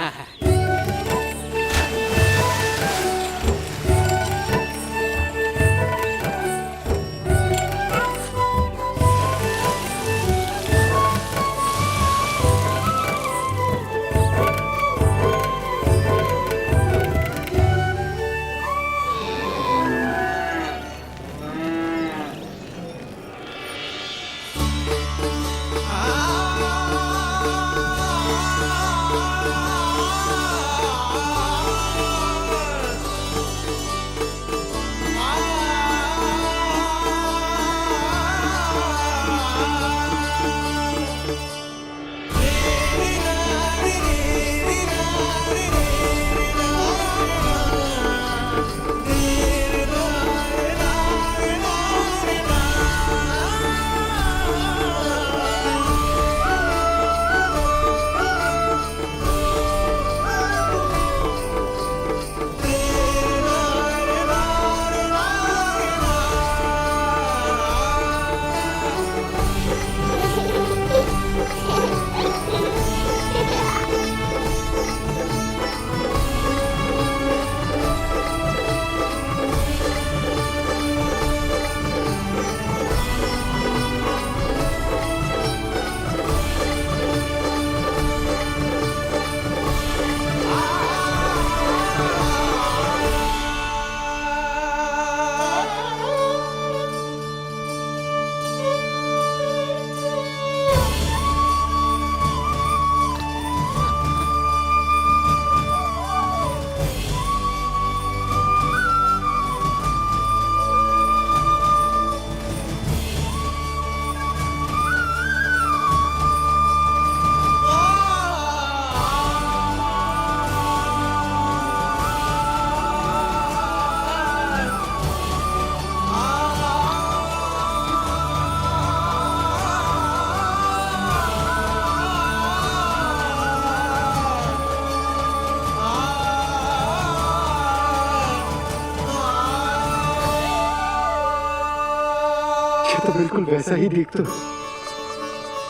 तो बिल्कुल वैसा ही दिखता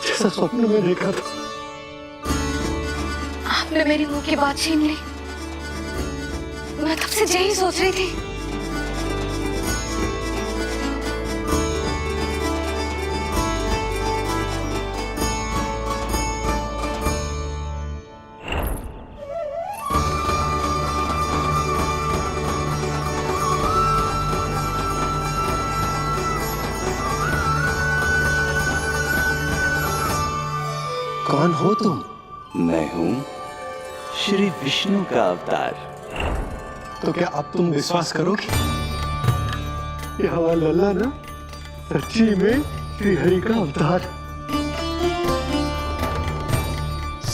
जैसा स्वप्न में देखा था। आपने मेरी मुंह की बात छीन ली। मैं तब से यही सोच रही थी। कौन हो तुम? मैं हूँ श्री विष्णु का अवतार। तो क्या अब तुम विश्वास करोगे? ये हमारा लल्ला ना सच्ची में श्री हरि का अवतार।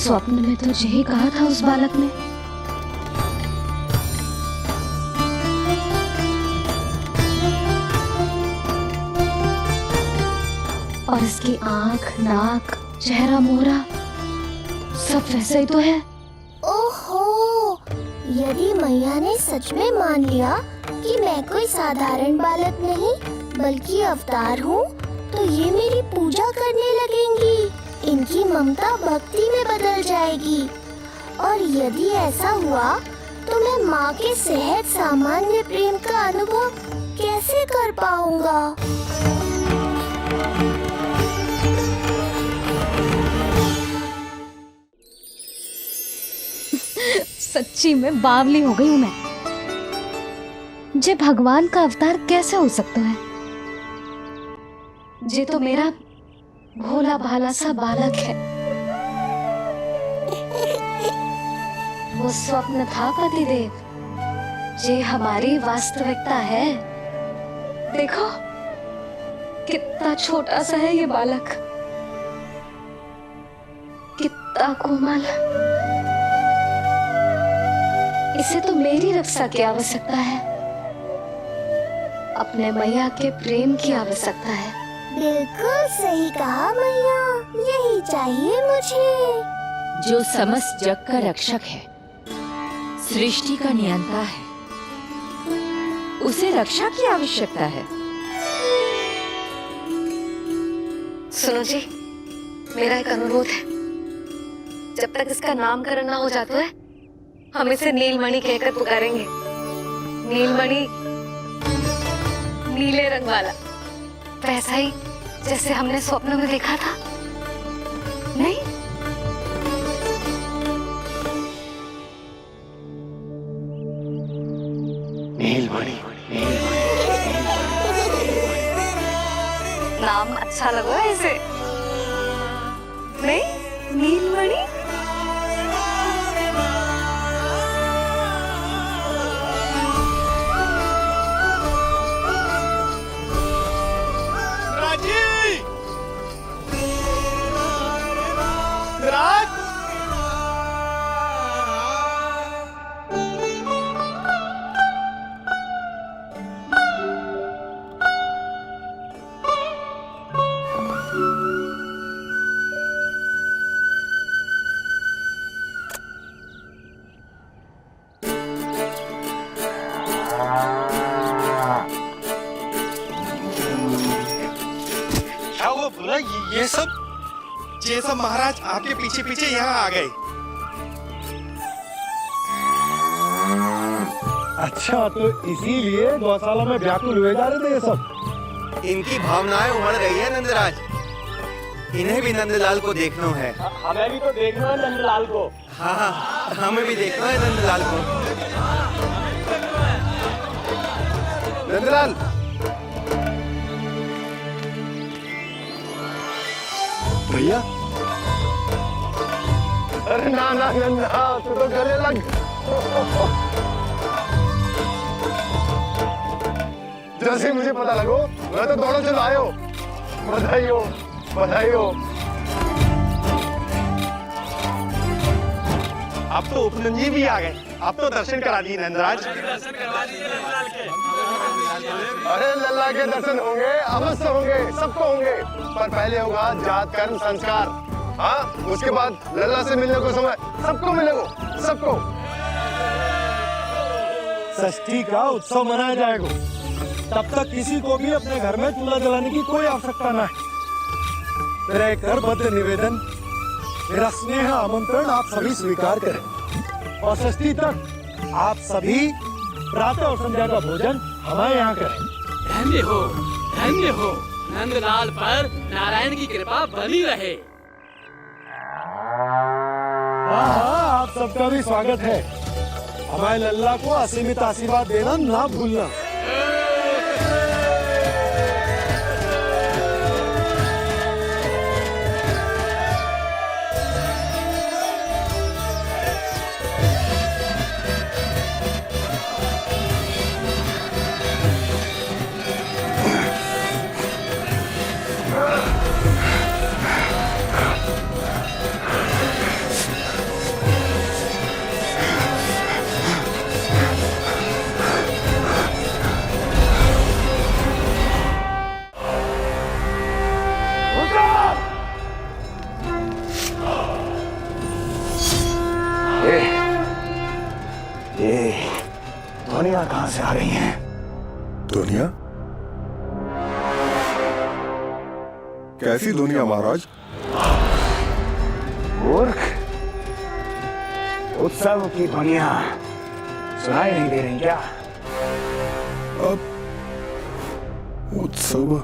स्वप्न में तो यही कहा था उस बालक ने। और इसकी आंख, नाक, चेहरा, मोहरा सब वैसा ही तो है। ओहो, यदि मैया ने सच में मान लिया कि मैं कोई साधारण बालक नहीं बल्कि अवतार हूँ, तो ये मेरी पूजा करने लगेंगी। इनकी ममता भक्ति में बदल जाएगी। और यदि ऐसा हुआ तो मैं माँ के सहज सामान्य प्रेम का अनुभव कैसे कर पाऊंगा? सच्ची में बावली हो गई हूँ मैं। जे भगवान का अवतार कैसे हो सकता है? जे तो मेरा भोला भाला सा बालक है। वो स्वप्न था पतिदेव, जे हमारी वास्तविकता है। देखो कितना छोटा सा है ये बालक, कितना कोमल। इसे तो मेरी रक्षा की आवश्यकता है, अपने मैया के प्रेम की आवश्यकता है। बिल्कुल सही कहा मैया, यही चाहिए मुझे। जो समस्त जग का रक्षक है, सृष्टि का नियंता है, उसे रक्षा की आवश्यकता है। सुनो जी, मेरा एक अनुरोध है। जब तक इसका नामकरण ना हो जाता है, हम इसे नीलमणि कहकर पुकारेंगे। नीलमणि, नीले रंग वाला, वैसा ही जैसे हमने स्वप्न में देखा था। नहीं? नीलमणि। नाम अच्छा लगा इसे, नहीं? नीलमणि। ये सब महाराज आपके पीछे पीछे यहाँ आ गए। अच्छा, तो इसीलिए गौशाला में व्याकुल हुए जा रहे थे ये सब। इनकी भावनाएं उमड़ रही है नंदराज। इन्हें भी नंदलाल को देखना है। हमें भी तो देखना है नंदलाल को। हाँ, हमें भी देखना है नंदलाल को। नंदलाल, भैया। अरे ना ना नंदा, तू तो गले लग। जैसे मुझे पता लगो, मैं तो दौड़ो चलो आयो। बधाई हो, बधाई हो। अब तो उपनंद जी भी आ गए। अब तो दर्शन करा दिए नंदराज। अरे लल्ला के दर्शन होंगे, अवश्य होंगे, सबको होंगे। पर पहले होगा जात कर्म संस्कार। हाँ, उसके बाद लल्ला से मिलने को समय सबको मिलेगा, सबको। षष्ठी का उत्सव मनाया जाएगा। तब तक किसी को भी अपने घर में चूल्हा जलाने की कोई आवश्यकता न है। मेरा एक करबद्ध निवेदन, मेरा स्नेह आमंत्रण आप सभी स्वीकार करें। और षष्ठी तक आप सभी प्रातः और संध्या का भोजन हमारे यहाँ करें। धन्य हो, धन्य हो। नंदलाल पर नारायण की कृपा बनी रहे। हाँ, आप सबका भी स्वागत है। हमारे लल्ला को असीमित आशीर्वाद देना ना भूलना। दुनिया कहां से आ रही हैं? दुनिया? कैसी दुनिया महाराज? मूर्ख, उत्सव की दुनिया सुनाई नहीं दे रही क्या? अब उत्सव?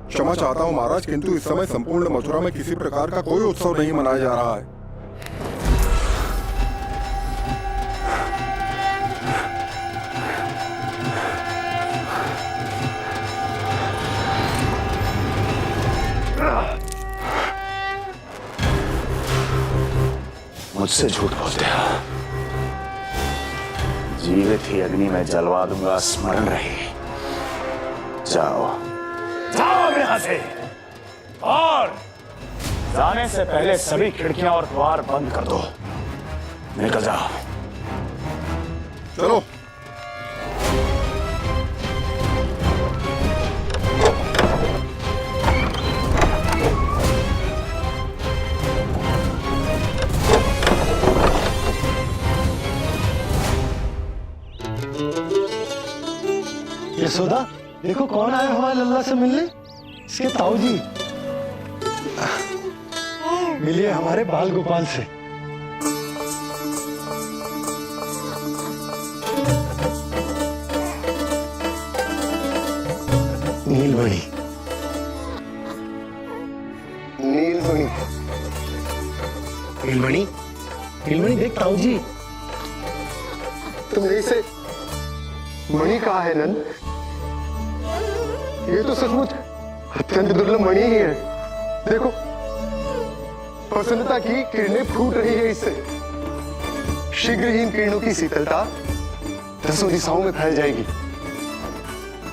क्षमा चाहता हूं महाराज, किंतु इस समय संपूर्ण मथुरा में किसी प्रकार का कोई उत्सव नहीं मनाया जा रहा है। मुझसे झूठ बोलते हो। जीवित ही अग्नि में जलवा दूंगा, स्मरण रहे। जाओ जाओ यहां से, और जाने से पहले सभी खिड़कियां और द्वार बंद कर दो। निकल जाओ। चलो। यशोदा, देखो कौन आया हुआ है लल्ला से मिलने। इसके ताऊ जी मिलिए हमारे बाल गोपाल से। नीलमणि, नीलमणि, नीलमणि, नीलमणि देख ताऊ जी। तुमने इसे मणि कहा है नंद? ये तो सचमुच अत्यंत दुर्लभ मणि ही है। देखो, प्रसन्नता की किरणें फूट रही है इससे। शीघ्र ही इन किरणों की शीतलता दसों दिशाओं में फैल जाएगी।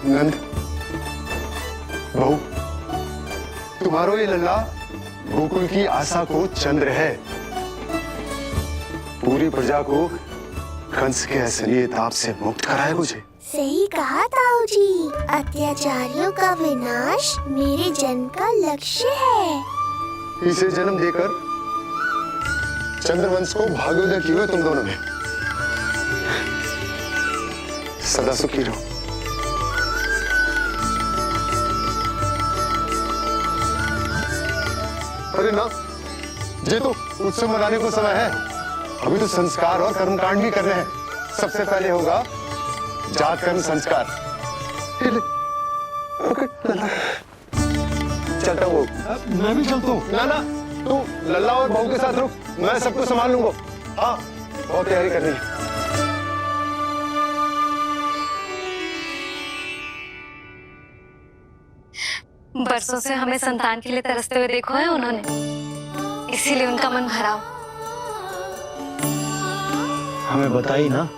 नंद, बहू, तुम्हारो ये लल्ला गोकुल की आशा को चंद्र है। पूरी प्रजा को कंस के असली ताप से मुक्त कराए मुझे। सही कहा ताऊ जी, अत्याचारियों का विनाश मेरे जन्म का लक्ष्य है। इसे जन्म देकर चंद्रवंश को भाग्योदय किए तुम दोनों ने। सदा सुखी रहो। अरे ना, ये तो उत्सव मनाने को समय है। अभी तो संस्कार और कर्मकांड भी करने हैं। सबसे पहले होगा जात कर्म संस्कार। चलता हूँ। मैं भी चलता हूँ। ना ना, तू लल्ला और बहू के साथ रुक, मैं सबको संभाल लूंगा। हाँ, बहुत तैयारी करनी है। बरसों से हमें संतान के लिए तरसते हुए देखो है उन्होंने, इसीलिए उनका मन भरा। हमें बताई ना,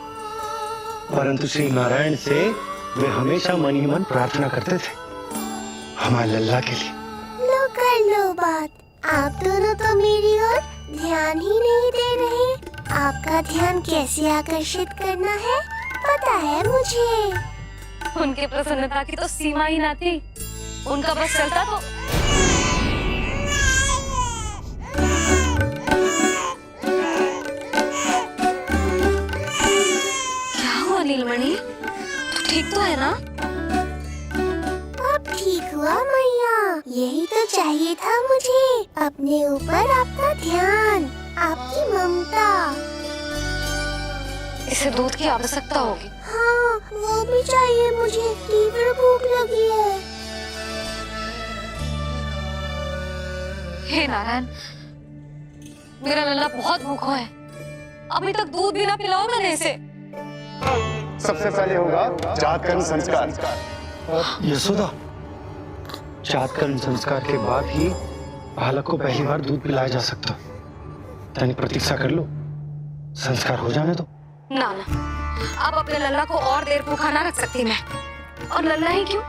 परंतु श्री नारायण से वे हमेशा मन ही मन प्रार्थना करते थे हमारे लल्ला के लिए। लो कर लो बात, आप दोनों तो मेरी ओर ध्यान ही नहीं दे रहे। आपका ध्यान कैसे आकर्षित करना है पता है मुझे। उनके प्रसन्नता की तो सीमा ही ना थी। उनका बस चलता तो नीलमणि, तू ठीक तो है ना? अब ठीक हुआ मैया, यही तो चाहिए था मुझे। अपने ऊपर आपका ध्यान, आपकी ममता। इसे दूध की आवश्यकता होगी। हाँ, वो भी चाहिए मुझे, तीव्र भूख लगी है। हे नारायण, मेरा लल्ला बहुत भूखा है। अभी तक दूध भी ना पिलाओ मैंने इसे। सबसे पहले होगा जात कर्म संस्कार। यशोदा, जात कर्म संस्कार के बाद ही बालक को पहली बार दूध पिलाया जा सकता। तनिक प्रतीक्षा कर लो, संस्कार हो जाने दो। ना ना, अब अपने लल्ला को और देर भूखा ना रख सकती मैं। और लल्ला ही क्यों,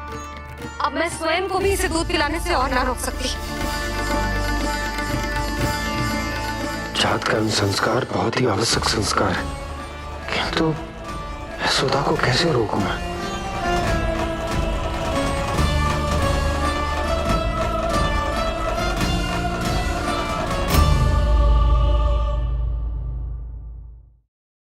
अब मैं स्वयं को भी इसे दूध पिलाने से और ना रोक सकती। जात कर्म संस्कार बहुत ही आवश्यक संस्कार है, किंतु यशोदा को कैसे रोकूं मैं?